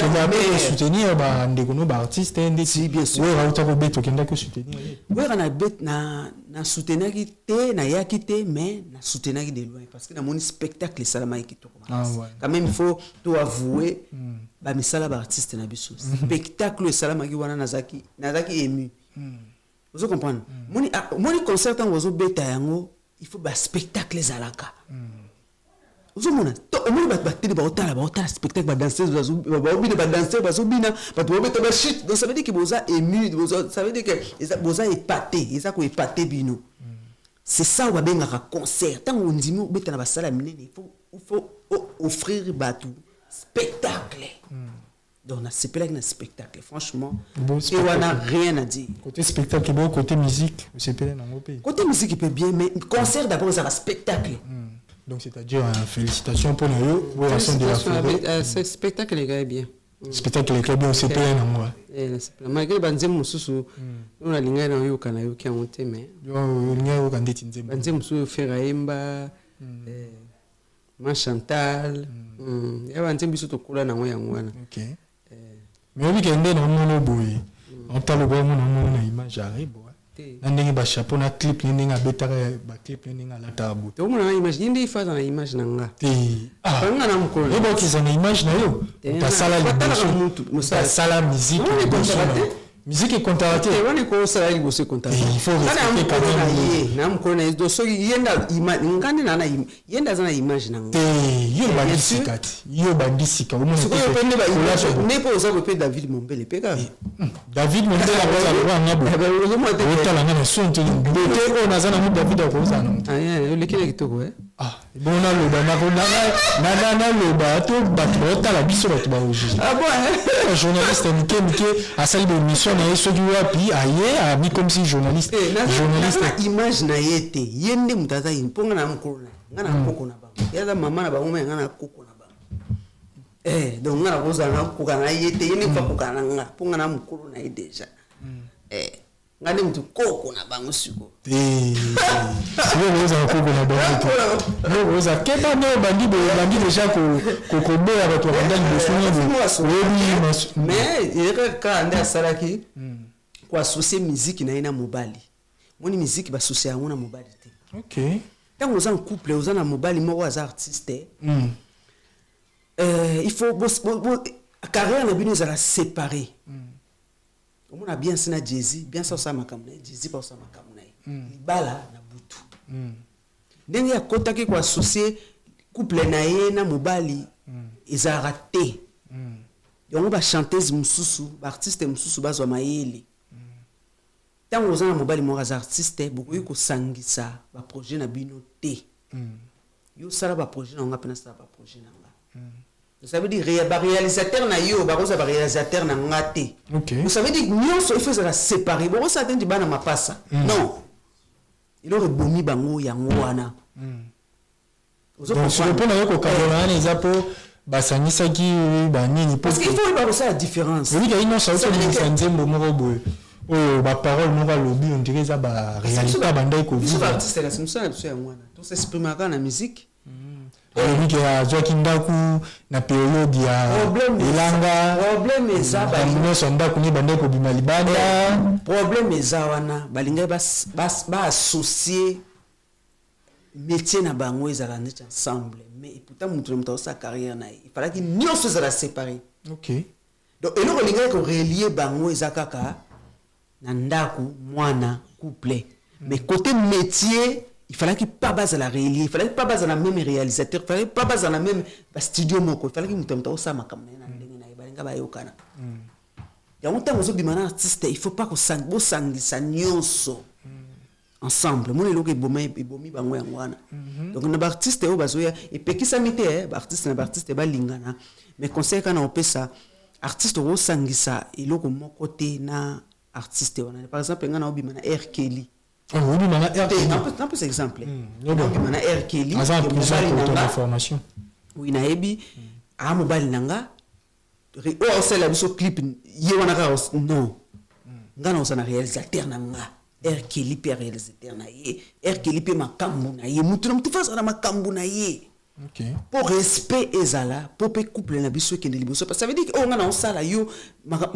soutenir ba ndekono ba artiste ndeti bien sûr ouais autant ko beto kenda ko soutenir ouais na bet na soutenir qui té na ya qui té mais na soutenir de loin parce que dans mon spectacle salama kitoko quand même il faut tout avouer ba misala ba artiste na biso spectacle salama ki wana nazaki ému vous comprenez moni concert en ozo beta yango il faut ba spectacle zalaka uzomona to omoni bateli ba otala spectacle ba danseuse ba danser ba zobina ba to beta ba shit donc ça veut dire que boza ému ça veut dire que boza épaté ça ko épaté bino c'est ça on va benga concert tant on dit mo beta na ba sala minene il faut offrir batu spectacle donc on a c'est pas un spectacle franchement et on a rien à dire côté spectacle bon côté musique c'est pas dans pays côté musique il peut bien mais concert d'abord ça va spectacle. Donc c'est-à-dire félicitations pour nous pour la scène de la forêt. Ce spectacle les gars est bien. Spectacle les gars bien c'est plein en moi. Malgré banzem mususu on a linga na yo kana yo ki monter mais yo linga yo kande tinzem. Banzem mususu Feraimba Ma Chantal ya banzem biso to kula na ngo yango wana. OK. Mais oui kende na mono boy. On talo bo mono na image arrive. Ndenge ba chapeau na clip ndenge abetaka ba clip ndenge la tabu to mona image ndenge ifaza na image nanga nga na mukolo ebo kiza na image na yo ta sala liboso sala musique musique est contractée on ko sala liboso contractée il faut respecter quand même na mukolo na do so yenda image ngane na yenda zana image nanga yo ba disika o mona ko ne po za ko pe David Mombele peka David Mombele a ngabo otala ngana sonto bote o nazana mu David akozana yo lekile kitoko bona loba na loba to batota la biso bato ba ojuge bon journaliste mike asali de mission na yeso ki wapi aye a mi comme si journaliste image na yete yende mutaza imponga na mukolo ngana koko na ba yaza mama na ba ngoma ngana koko na ba donc ngana kozana kokana yete yene fa kokana nga ponga na mukolo na déjà ngane mtu koko na bango siko sio uza koko na bango no uza keba no bandi déjà ko boya bato banda liboso mais il est quand anda salaki kwa associer musique na ina mobali moni musique bassocie yango na mobali te. Ok. Ntango oza en couple oza na mobali moko aza artiste il faut carrière na bino ezala séparé. Omona bien sina Jay-Z bien ça osala makambo na ye Jay-Z pa osala makambo na ye libala na butu ndenge akotaki koassocie couple na ye na mobali ezalaka te. Yango bachanteuse mosusu baartiste mosusu bazwa mayele ntango oza na mobali moko aza artiste bokoki kosangisa baprojet na bino te. Yo osala baprojet na nga mpe nasala baprojet na nga. Ça veut dire réalisateur na yo bakoza réalisateur na nga te. Ça veut dire nyonso il faut ezala séparé bokosala te nti bana mapasa non iloko ebomi bango yango wana. Donc sur le point na yo kokabola wana eza mpo basangisaki banini parce qu'il faut bakosala différence. Oui il y a une sorte de nzembo moko boye oyo baparole moko alobi on dirait eza baréalité bandai kovivre artiste kasi mosala biso yango wana tosexprimaka na musique. alobi ke azwaki ndaku na periode ya elanga problème eza nyonso ndaku ni bandai kobima libanda. Problème eza wana balingai baassocie métier na bango ezala neti ensemble mais pourtant mutu na mutu asala carrière na ye il fallait que nyonso ezala séparé. Ok. Donc eloko lingai korelier bango eza kaka na ndaku mwana couple mais côté métier il fallait qu'il pas base à la relier il fallait pas base à la même réalisateur il fallait pas base à la même studio moko il fallait que mutu na mutu osala makambo na ndenge na ye balinga bayokana. Yango ntango ozobima na artiste il faut pas kosangisa nyonso ensemble mon eloko ebomi bango yango wana. Donc na baartiste oyo bazoya epekisami te baartiste na baartiste balingana mais conseil kana opesa artiste osangisa eloko moko te na artiste wana. Par exemple nga na obima na R. Kelly oui na R. Kelly un peu exemple obima na R. Kelly information oui na yebi mobali nanga o osala biso clip ye wana ka non nga na osana réalisateur na nga R. Kelly pe réalisateur na ye R. Kelly pe makambu na ye mutu na mutu fasa na makambu na ye. Ok. Pour respect ezala pour pe couple na biso ke liboso ça veut dire que nga na osala yo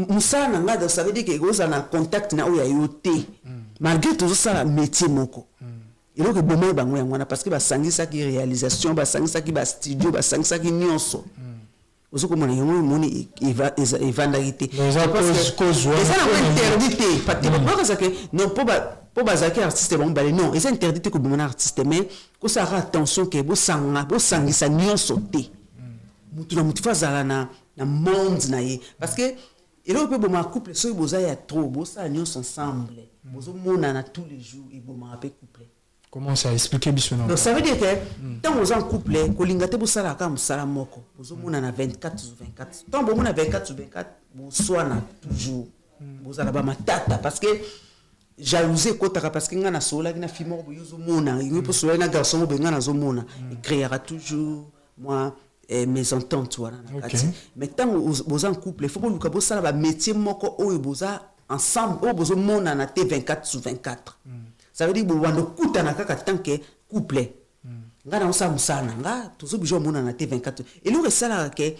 musala na nga ça veut dire que oza na contact na oya yo te malgré tout ça métier moko eloko bomoi bango yango wana parce que basangisaki réalisation basangisaki ba studio basangisaki nyonso ozokomona yango moni evandaki te eza na interdit te patibakazake non po bazaki artiste bango bale non eza interdit te kobima na artiste mais kosala attention ke bosangisa nyonso te mutu na mutu fazala na monde na ye parce que eloko mpe boma couple soki boza ya trop bosala nyonso ensemble bozomonana tous les jours ebomaka mpe couple. Comment ça expliquer bisona? Donc ça veut dire que tant aux en couple kolinga te bosala ka musala moko bozomonana 24/24 tant bomona 24/24 boswana toujours bozala ba matata parce que jalousie kotaka parce que nga na sola kina film moko yozomona yo po sola na garçon benga na zomona il créera toujours moi mes ententes voilà mais tant aux en couple il faut que luka bosala ba métier moko oyo boza ensemble o bozomona na te 24/24 ça veut dire que wando kutana kaka tant que couple nga na osa musana nga tozo bijo mona na te 24 et le resala que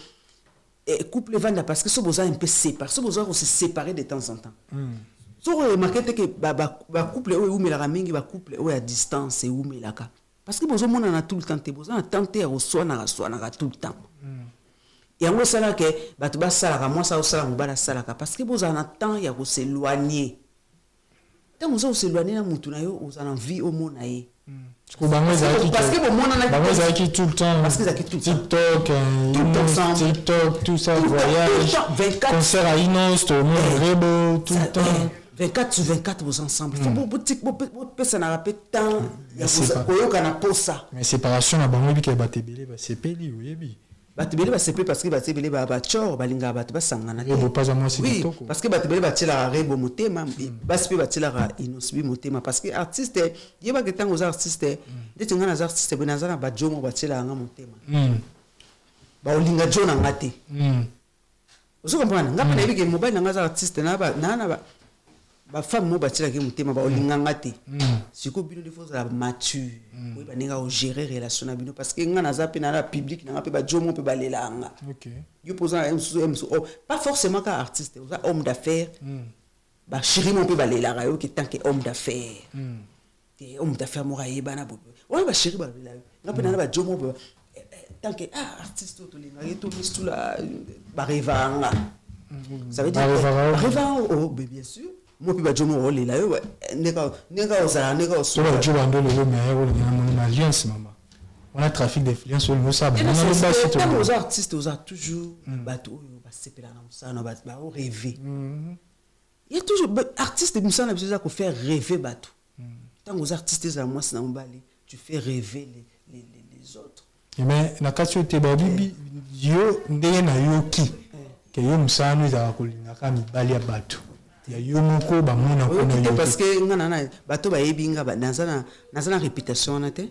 couple vanda parce que so boza un peu séparé so boza se séparer de temps en temps so remarquer que ba couple o umelaka mingi ba couple o à distance e umelaka parce que bozo mona na tout le temps te boza na tenter au soina tout le temps et en sala que batu ba sala moi ça osala mbala sala parce que boza na temps ya ko s'éloigner tant on s'éloigner na mutu na yo on a envie au monde naé parce que bon monde na bango qui tout le temps parce que ça qui tout TikTok tout ça voyage concert à Inos tout Rebo tout le temps 24/24 vous ensemble faut boutique personne na rapé temps ya koyoka na posa mais séparation na bango bi ke batebele ba sepeli oyebi batebele ba sepeli parce que batebele ba chor balinga bat ba sangana pas à moi c'est oui parce que batebele ba tela Rebo motema baspe ba tela Inos bi motema parce que artiste yeba que tant aux artistes ndeti ngana za artiste benazana ba jomo ba tela nga motema ba olinga jona ngate vous comprenez nga pena bike mobile nga za artiste na ba femme mo batila ke mutema ba olinga ngate siko bino de fois la mature oui ba ninga o gérer relation na bino parce que nga na za pe na la public na pe ba jomo pe ba lelanga OK yo posa pas forcément ka artiste homme d'affaires ba chéri mon peu balela rayo qui tant que homme d'affaires homme d'affaires mo raye bana bo ouais ba chéri balela nga pe na ba jomo bo tant que artiste to linga et tout la ba revanga ça veut dire revanga oh bien sûr moi puis ba jomo o lela yo nega osala nega osala to ba jomo ndo le mais o linga mon alliance maman on a trafic d'influence sur le ça les artistes aux toujours bateau ba sepela na musana ba rêver il y a toujours artistes de musana besoin de faire rêver bateau tant aux artistes à moi c'est na mbali tu fais rêver les autres mais na kati te ba bibi yo ndenge na yo ki ke yo musana za ko linga ka mibali ya bateau ya yo moko ba mona ko na yo parce que ngana na bateau ba yebinga ba nazana réputation na te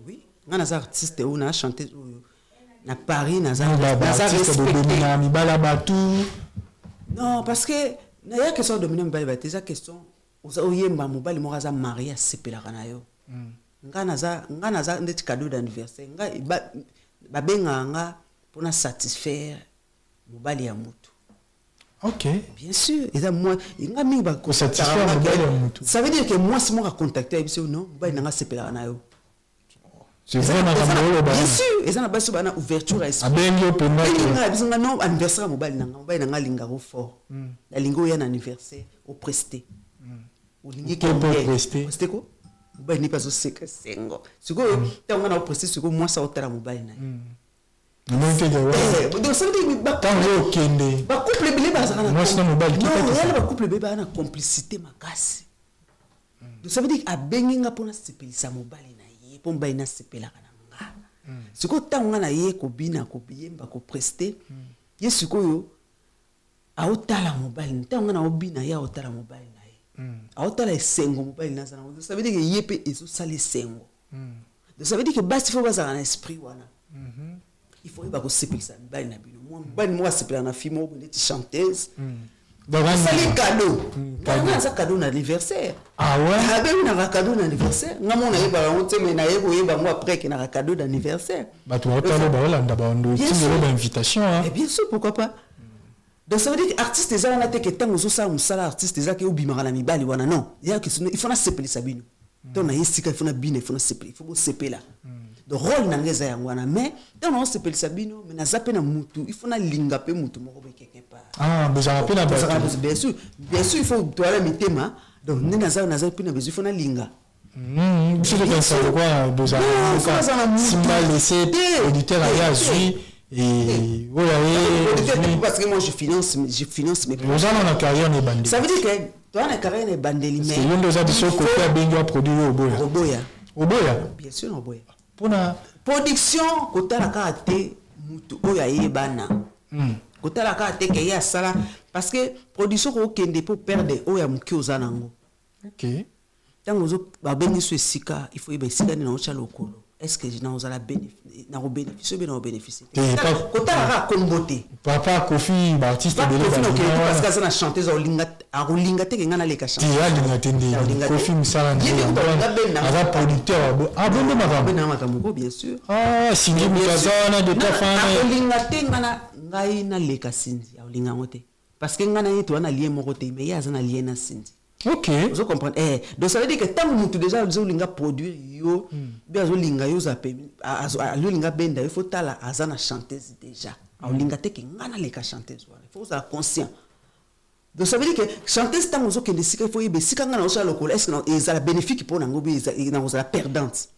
oui ngana za artiste ou na chanter na Paris naza respecté na mibala batu non parce que na ya question dominer mibali batu ça question oza oyemba mobali mo kaza marié sepela kana yo ngana za ndeti cadeau d'anniversaire ba benga nga pour na satisfaire mobali ya mutu OK bien sûr et ça moi nga mingi ba ko satisfaire mobali ya mutu ça veut dire que moi si moi contacter biso non mobali nga sepela kana yo c'est vraiment la bien sûr et ça na baso bana ouverture à esprit abengo pena nga biso nga non anniversaire mobali nanga linga ro fort la lingo ya na anniversaire au presté au lingi ko presté ko mobali ni pas au sengo siko tanga na au presté siko moi ça otala mobali na non te de donc ça veut dire ba tango kende ba couple bile ba zana moi c'est mobali non elle ba couple bile ba na complicité makasi donc ça veut dire abengi nga pona sepelisa mobali na ye po mobali na sepela kana nga siko tanga na ye ko bina ko biyemba ko presté ye siko yo aotala mobali tanga na obina ya otala mobali na ye aotala esengo mobali na zana ça veut dire que ye pe ezo sala esengo donc ça veut dire que basi faut bazala na esprit wana il faut ba ko sepelisa mobali na bino mobali mo sepela na fille mo boneti chanteuse c'est les cadeaux. C'est un cadeau d'anniversaire. Ah ouais? Il y a un cadeau d'anniversaire. Il y a un après qu'il y a un cadeau d'anniversaire. Tu as une invitation. Et bien sûr, pourquoi pas? Donc ça veut dire que l'artiste est là, il y a un artiste qui est là, non. Il faut s'appeler Sabine. Donc il faut s'appeler là. Le rôle n'engage à rien, mais dans on s'appelle Sabino, mais na zappé na mutu, il faut na linga pe mutu moko be quelque part. Ah, mais ça rappelle bien sûr, il faut toi la mitema, donc na zappé na besoin il faut na linga. Je veux penser quoi, besoin. Simba laisser auditeur à Azui et voilà. Parce que moi je finance mes projets. Nous allons la carrière des bandits. Ça veut dire que toi la carrière des bandits, mais il y a des additions qu'on fait bien produire au boya. Au boya. Bien sûr au boya. Pour la production kotala ka te mutu oya yebana kotala ka te ke ya sala parce que production ko kende pour perdre oya muki ozanango. OK tango zo ba bengi so sika il faut yeba sika ni na ocha lokolo est-ce que na ozala bénéfice na ko bénéfice be na bénéfice kotala ka kombote papa Kofi ba artiste de parce que ça na chanteuse olinga te ngana leka chanteuse ya linga tende Kofi Msala na producteur abonde makambo bien sûr Singi Mukazana de Tafana olinga te ngana ngai na leka Sinzi olinga ngote parce que ngana yetu wana lié moko te mais ya zana lié na Sinzi. OK. Vous comprenez donc ça veut dire que tant que tu déjà olinga produire yo bien olinga yo zape olinga benda il faut tala azana chanteuse déjà olinga te ke ngana leka chanteuse wana il faut ça conscient. Donc ça veut dire que chanteuse tant que les sika il faut yebe sika ngana ocha lokolo est-ce que ils a bénéfique pour nangobi na oza perdante.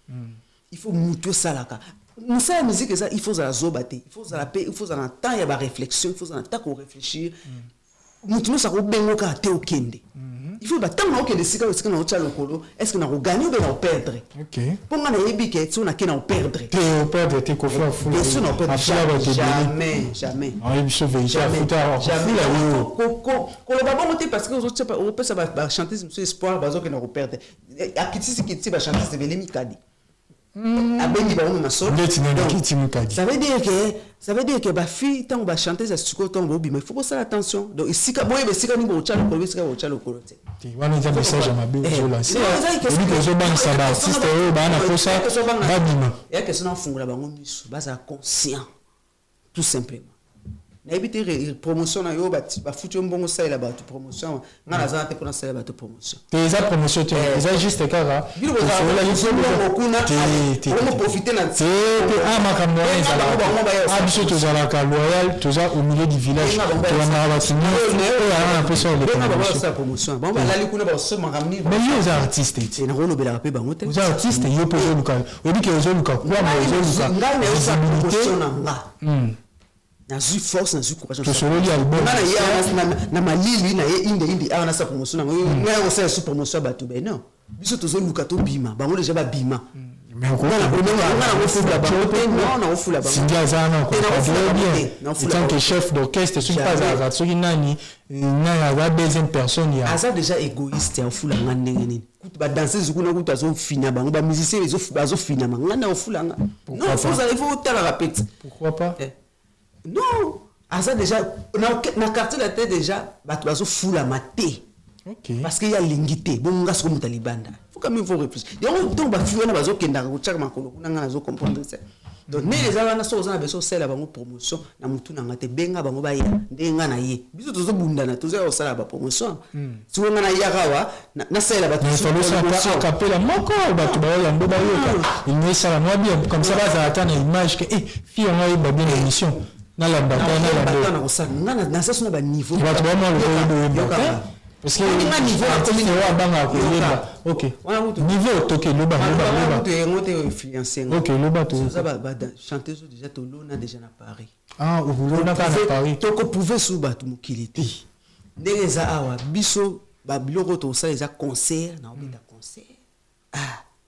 Il faut mutuer ça là ka. Nous ça la musique ça il faut ça zobate il faut ça la paix il faut ça en temps il y a ba réflexion il faut ça en temps qu'on réfléchir. Mutuno ça ko bengo ka te okende. Il faut tant que les sika na ocha lokolo est-ce que na gagner ou na perdre. OK. Pour ngana yebi ke tu na ke na perdre. Te perdre te ko fa fou. Bien sûr na perdre jamais. Ah il se veut jamais ko le baba monter parce que on peut ça ba chanter sur espoir bazo ke na perdre. Akitisi kiti ba chanter c'est belemi kadi. Abengi ba on na so. Ça veut dire que ba fille tant ba chanter ça suko tant bobi mais il faut faire attention. Donc ici ka boye sika ni bo chalo ko sika bo chalo ko te. Wana nza message à ma belle zo lancer. Ni ko zo bang ça ba artiste o ba na kosa ba bima. Ya que ça na fungula bango misu ba za conscient tout simplement. nayebi promotion na yo bafuti yo mbongo salela bato promotion nga naza te mpona salela bato promotion eza promotion te eza juste kaka profiter na makambo wana ezalaka biso tozalaka loyal toza au milieu du village tobandaka bato oyo ana napesa promotion balali kuna basomaka mingi mais yo oza artiste te nakolobelaka mpe bango te oza artiste yo mpe ozoluka oyebi ke ozoluka kwama ozoluka visibilité na nga nazwi force nazwi courage tosololi album na malili na ye inde awa nasa promotion nango ngai osala su promotion bato ben non biso tozoluka tobima bango déjà babima tant que chef d'orchestre soki azalaka soki nani aza deuxième personne aza déjà égoïste afulanga ndenge nini kutu badanseuse kuna kutu azofina bango bamusicien bazofinama nga na ofulanga non il faut otalaka peti pourquoi pas non aza déjà na quartier la tête déjà bato bazofulama te parce qu'il y a l'ingité bon nga soko muta libanda faut quand même faut réfléchir donc ba fiona bazokenda ko tchaka makolo kuna nga nazo comprendre ça donc mais les avana so za beso sela bango promotion na mutu na ngate benga bango ba ya ndenga na ye biso tozo bundana tozo ya sala ba promotion si wonga na yakawa na sela ba promotion kapela moko bato ba ya ndo ba yoka il ne sala moi bien comme ça baza atana image que fi on a eu ba bien émission na la bataille na ça na ça na ba niveau bato ba mo le parce que niveau à commune wa banga ko yeba OK niveau toke loba to ngote influencer OK loba to ça ba chanteuse déjà to lona déjà na Paris vous lona pas na Paris to ko pouvait sous batu mukiliti ndenge za awa biso ba biloko to ça les concert na obita concert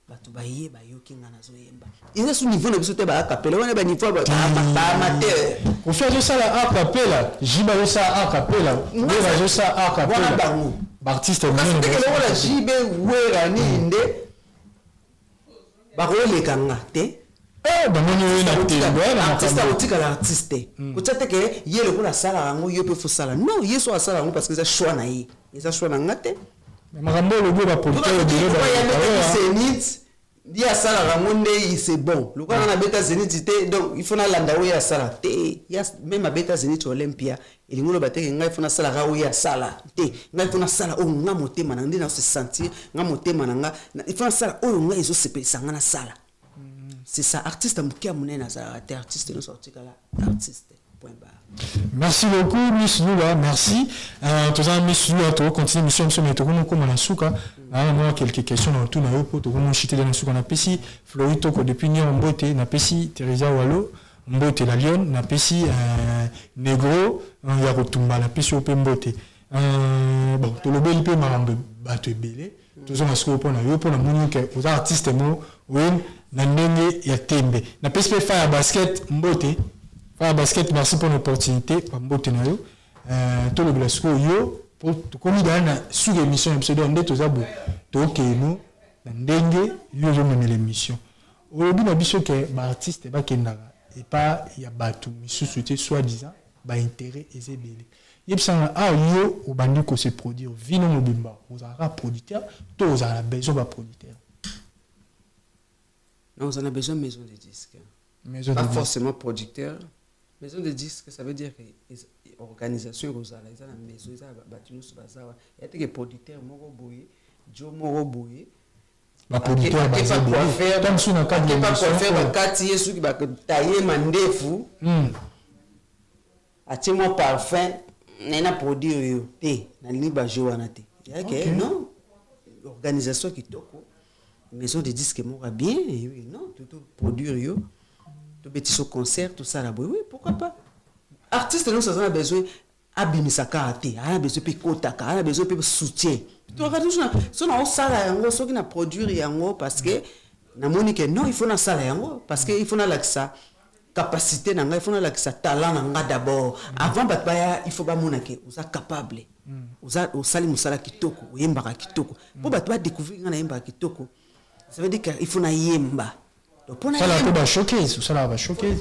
batu baye bayoki nga nazo yemba eza su niveau na biso te ba capella wana ba niveau ba amateur on fait ça la capella jiba yo ça a capella ngora yo ça a capella bango artiste parce que le wala jibe wera ni inde ba roleka nga te bango ni na te voilà artiste otika l'artiste ko tsate ke yele ko la sala ngo yo pe fo sala non yeso asala ngo parce que ça choix na ye eza choix na nga te makambo le bo ba producteur de Zénith dit à ça la ramonde c'est bon le quand on a bêta Zénith donc il faut na landa oui à sala te même à bêta Zénith Olympia il ngolo bateke ngai faut na sala ra oui à sala te ngai faut na sala o nga motema na ndina se sentir nga motema na nga il faut na sala o nga izo se pesa nga na sala c'est ça artiste mkia munena za artiste no sorti kala artiste. Merci beaucoup Miss Lula, merci. Tous les Miss Lula, tu continues mission mais tu connais comment la souka. Moi quelques questions dans tout na yopo, tu connais chiter dans la souka na pesi Florito ko depuis Nyon Mbote na pesi Teresa Walo Mbote la Lyon na pesi Negro ya kotumba na pesi ope Mbote. Bon, to lobeli pe marambe bato ebele. Tous on a ce qu'on a yopo na moni que aux artistes mo wen na ndenge ya tembe. Na pesi pe faire basket Mbote. Basket, merci pour l'opportunité. Pambote na yo. Tout le blasco yo pour comme dans sous émission pseudo ndé to zabo to keno na ndenge yo zo mener l'émission. Aujourd'hui na biso ke ba artiste ba kendaka et pas il y a batu misusu te soi-disant ba intérêt ezebele. Yebsanga yo au bandi ko se produire vino mobimba. Vous avez producteur, to vous avez besoin ba producteur. Non, on a besoin de maison de disques. Pas forcément producteur. Maison de disques, ça veut dire que organisation rosala, ils ont la maison, ils ont bâtiment sur bazawa. Il y a des producteurs moko boye, Joe moko boye. La producteur basé boye. Comme sous un cadre de pas quoi faire, bakati yesu qui va tailler mandefu. Atie-moi parfum, nena produire yo té, na li ba joana té. OK, non. Organisation qui toko. Maison de disques moko bien, non, tout produire yo. De petits au concert, tout ça là, oui, pourquoi pas. Artiste, nous, ça a besoin d'abimisa karaté, on a besoin de kotaka, on a besoin de soutien. Tu regardes toujours, si on a ça là, on a besoin produire parce que, non, il faut na ça là, parce que il faut na ça capacité, il faut na ça talent d'abord. Avant il faut pas monake, on est capable. On sali musala kitoko, on yemba kitoko. Pour battre découvrir on yemba kitoko. Ça veut dire qu'il faut na yemba. Ça là va choquer, ça là va choquer.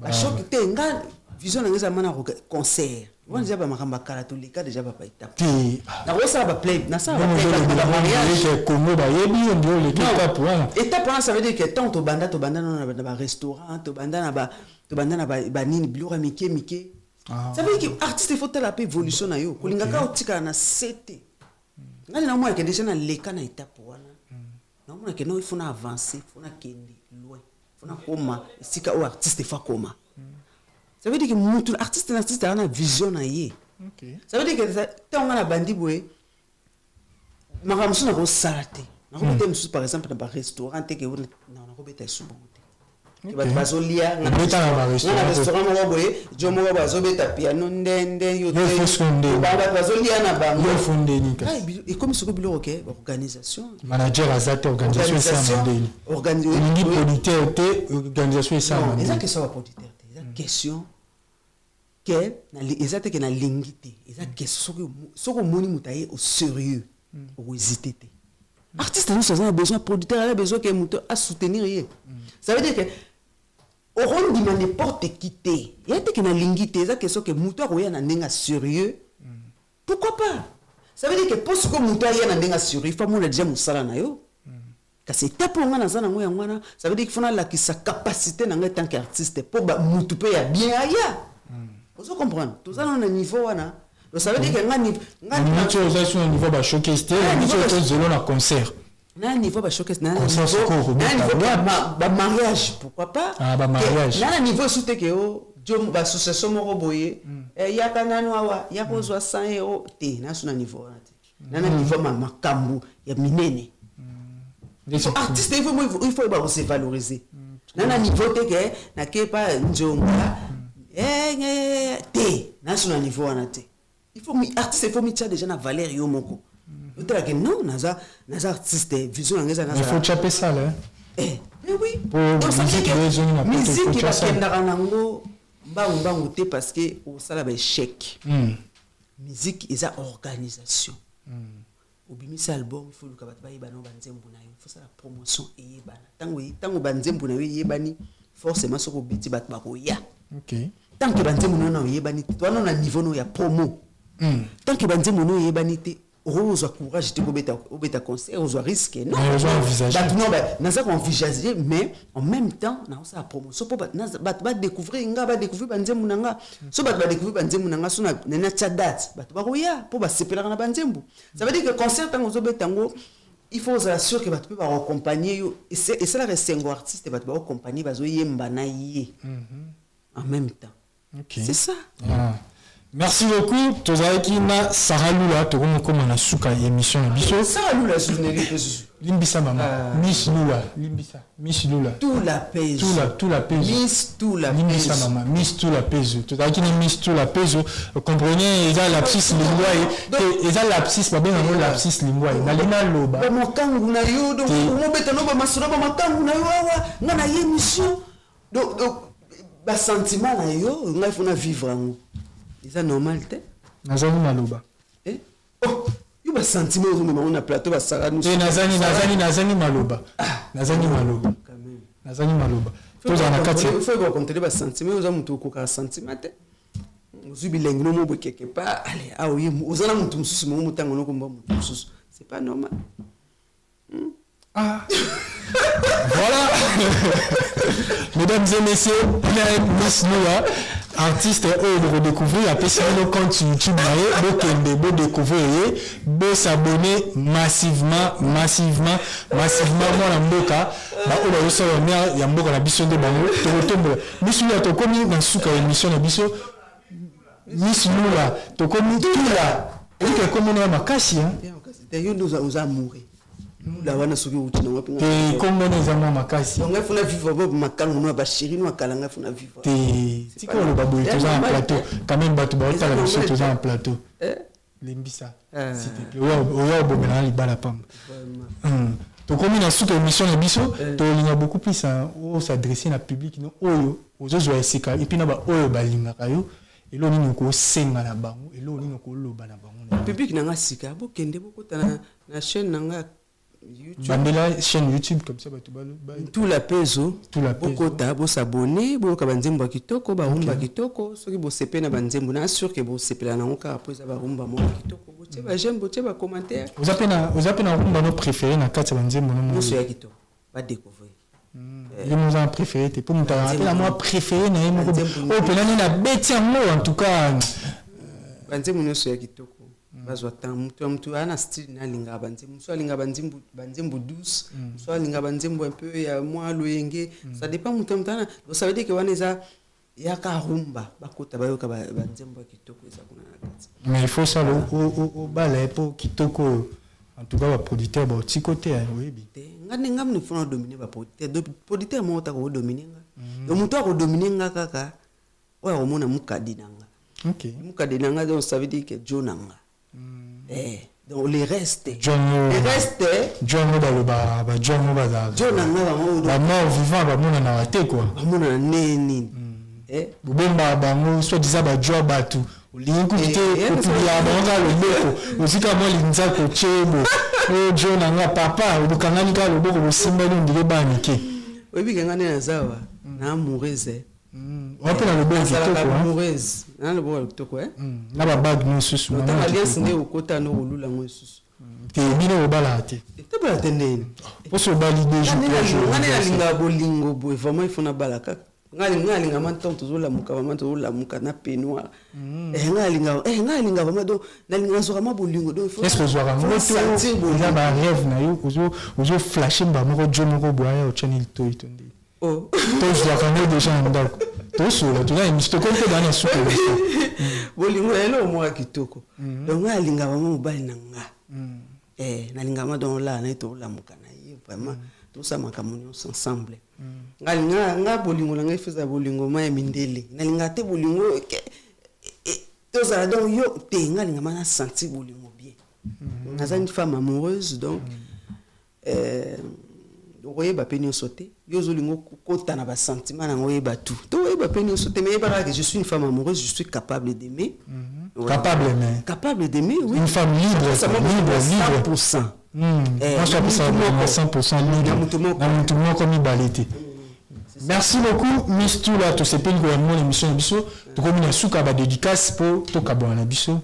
Ba choquer te nga vision ngeza mana concert. On déjà ba makamba catholique déjà ba étape. Na ko ça ba play, na ça ba play ba mariage. Comment ba yebi on dit les étapes là. Étape ça veut dire que tant to banda na ba restaurant, to banda na ba nini bilora mike ça veut dire que artiste il faut tala pe évolution na yo kolingaka otika na sete ngani na moi que déjà na leka na étape wana na moi que non il faut na avancer il faut na kende loin il faut na koma sika o artiste fa koma ça veut dire que mutu artiste a una vision na ye ça veut dire que tant on a bandi boye makamso na ko salate na ko bete par exemple dans un restaurant te que na ko bete subu que ba bazolia na restaurant mo boye jo mo bazobeta piano ndende yo te ba bazolia na ba yo fondeni ka et comme ce que bilo OK organisation manager azate organisation ça mandeni organisation politique te organisation ça mandeni c'est question politique c'est question que na ezate que na lingité ezate question soko moni mutaye au sérieux au hésiter artiste nous a besoin producteur a besoin que muto à soutenir ça veut dire que au rond de n'importe qui té il y a que na lingité ezate question que muto roya na ndenga sérieux pourquoi pas ça veut dire que pour ce que muto ya na ndenga sérieux il faut mon déjà musala na yo kasi tapo ngana zana ngoya ngwana ça veut dire qu'il faut la qui sa capacité na tant qu'artiste pour muto pe ya bien aya vous comprenez tout ça dans un niveau wana donc ça veut dire que ngani tu es sur un niveau ba showcase tu es zéro na concert na niveau ba showcase na niveau ba mariage pourquoi pas ba mariage na niveau soute que o jo ba association moko boye ya kanano awa ya ko 100 € te na sur un niveau wana te na niveau makambu ya minene artiste il faut ba se valoriser na niveau te que na ke pa njonga te national niveau wana te il faut artiste il faut mettre déjà na valeur yo moko peut-être que non naza artiste vision ngeza naza il faut chaper ça là mais oui pour musique qui va kendara nango bangu te parce que au sala ba échec musique eza organisation obimisa album il faut le kabata ba yebana banzembo na yo il faut ça la promotion et yebana tango banzembo na yo yebani forcément soko biti bat ba ko ya OK tant que banzembo na yebani toi non na niveau no ya promo tant que banzembo no yebani te rose courage te obeta concert rose risque non non naza envisager mais en même temps na ça promotion pour ba découvrir nga ba découvrir banzembo nanga so ba découvrir banzembo nanga so na cha date ba to ba koya pour ba sepela na banzembo ça veut dire que concert tango zo betango il faut s'assurer que ba to ba accompagner yo et c'est la resengo artiste ba to ba accompagner ba zo yemba na yé en même temps. Okay. C'est ça. Merci beaucoup. Tozaki na Saralula to comme na suka émission biso. Saralula journée Limbisa mama. Miss Lula, Limbisa. Miss Lula. Tout la pèse. Tout la pèse. Miss tout la pèse. Limbisa mama. Miss tout la pèse. Tozaki na Miss tout la pèse. Vous comprenez, il y a lapsus lingua et il y a lapsus pas bien non lapsus lingua. Na lina loba. Ba mokangu na yo donc mo betano ba masura ba mokangu na yo awa ngana émission. Donc ba sentiment na yo ngai fona vivre ngo c'est normal te nazani maloba oh yo ba sentiment zo me na plateau ba sara nous nazani maloba nazani maloba quand même nazani maloba toza na kati faut ba compter ba sentiment zo mutu ko ka sentiment te ozubi lengi no mo bo quelque part allez ah oui ozana mutu mususu mo mutango no ko mba mutu mususu c'est pas normal Voilà. Mesdames et messieurs, Miss Noah, artiste de redécouvrir, après si vous compte sur YouTube, vous découvrir, vous s'abonner massivement, moi la mboka, on va aussi il y a mboka la biso de bango, Miss Noah, tu comme dans suka émission la biso, Miss Noah, tu comme tout là, et que comme on a ma casse, hein. D'ailleurs nous a mourir. La wana soki utina wapi nga te kombo neza mwa makasi nga funa vivre ba makangu no ba chéri no kala nga funa vivre te tiko lo ba boy toza en plateau quand même batu ba otala biso toza en plateau limbisa s'il te plaît oya bomela libala pamba to komi na suka émission na biso to linga beaucoup plus o s'adresser na public no oyo ozozo esika et puis na ba oyo ba linga kayo elo nini ko senga na bango elo nini ko loba na bango public na nga sika bo kende boko tana na chaîne na nga YouTube. Bandela chaîne YouTube comme ça tout la peso beaucoup ta bo s'abonner bo ka banzembo kitoko ba rumba kitoko soki bo sepe na banzembo na sûr que bo sepela na ngoka après ça ba rumba mo kitoko bo ba j'aime bo ba commentaire vous appelez na rumba no préféré na kati banzembo no so ya kitoko ba découvrir Je nous en préféré, t'es pour me rappeler à moi préféré, oh, peut-être la bête en tout cas. Banzembo nyonso ya kitoko bazwa temps mutu ana style na linga banzembo so linga banzembo douce so linga banzembo un peu ya moi loyenge ça dépend mutu ana donc ça veut dire que waneza ya ka rumba bakota bayoka banzembo ya kitoko eza kuna na kati mais il faut ça au balai pour kitoko en tout cas le producteur ba petit côté oui bi ngam ne fona dominer ba producteur mo ta ko dominer nga donc mutu ko dominer nga kaka oya ko mona mukadi nanga. Ok. Mukadinanga donc ça veut dire que John nanga. Donc les restes. John dans le ba John nanga ba mort vivant ba mona na wate quoi. Ba mona neni. Bobomba bango soit disant ba job batu. Olingo kite okulia banga le boko. Osika mo linza ko chebo. John nanga papa obukangani ka le boko bosimba ni ndike banike. Obi kangani na zawa na amoureuse. On peut le bon kitoko amoureuse. Na le bon kitoko na ba bag no susu. Na alliance ne okota no olula ngo susu. Te bino obala te. Te bala tenene. Poso bali de jour pour jour. Ngane na linga bolingo boy vraiment il faut na balaka. Ngalinga manton tozola muka vraiment tozola muka na peignoir. Ngalinga vraiment donc na linga zo vraiment bolingo donc il faut. Est-ce que zoara moto il a ba rêve na yo ozo flasher ba moko jomo ko boya o channel to itondi. Oh. Tous doit quand déjà en ndako. Tous là tu as une stock compte dans la soupe. Bolingo elo mo kitoko. Donc ngalinga vraiment bali na nga. Na linga ma donc là na to la muka na ye vraiment tout ça makamunyo ensemble. Nga bolingo na nga ifeza bolingo ma mindele. Na linga te bolingo to ça donc yo te ngalinga ma na senti bolingo bien. Naza une femme amoureuse donc oyeba pe nyonso te yo zolingo kota na ba sentiment na oyeba tout to oyeba pe nyonso te mais yeba que je suis une femme amoureuse, je suis capable d'aimer. Capable d'aimer, oui. Une femme libre 100%. Moi je pense à 100% libre comme ibalité. Merci beaucoup Miss Tula to se peine ko mon émission biso to comme na suka ba dédicace pour to kabona biso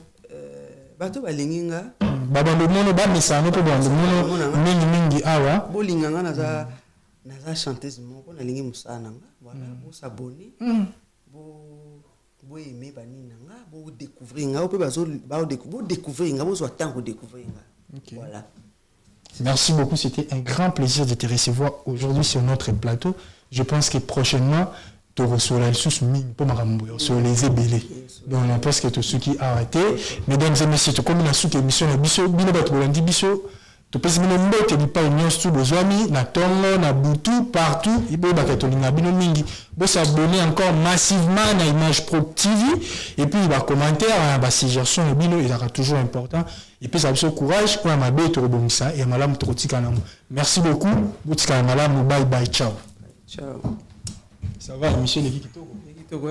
bato balinginga baba le mono ba mesano ko bando mono mingi awa bolinganga naza chanteuse moko na lingi musana nga voilà bo s'abonner bo aimer bani nanga bo découvrir nga pe bazo ba découvrir nga bo zo temps ko découvrir nga voilà. Merci beaucoup, c'était un grand plaisir de te recevoir aujourd'hui sur notre plateau. Je pense que prochainement tu reçois le sous mine pour sur les ébélés. Donc on pense que tout ce qui a arrêté. Mesdames et messieurs, comme la sous émission la biso bino bat bolandi biso to pesi bino mbote di pa union stu bozwami na tongo na butu partout ibo ba katolinga bino mingi bo s'abonner encore massivement na Image Pro TV et puis ba commentaire ba suggestion bino il sera toujours important et puis ça vous courage pour ma bête rebonisa et malam trotika na. Merci beaucoup butika malam bye bye ciao. Ciao. Ça va monsieur Leki Kitoko?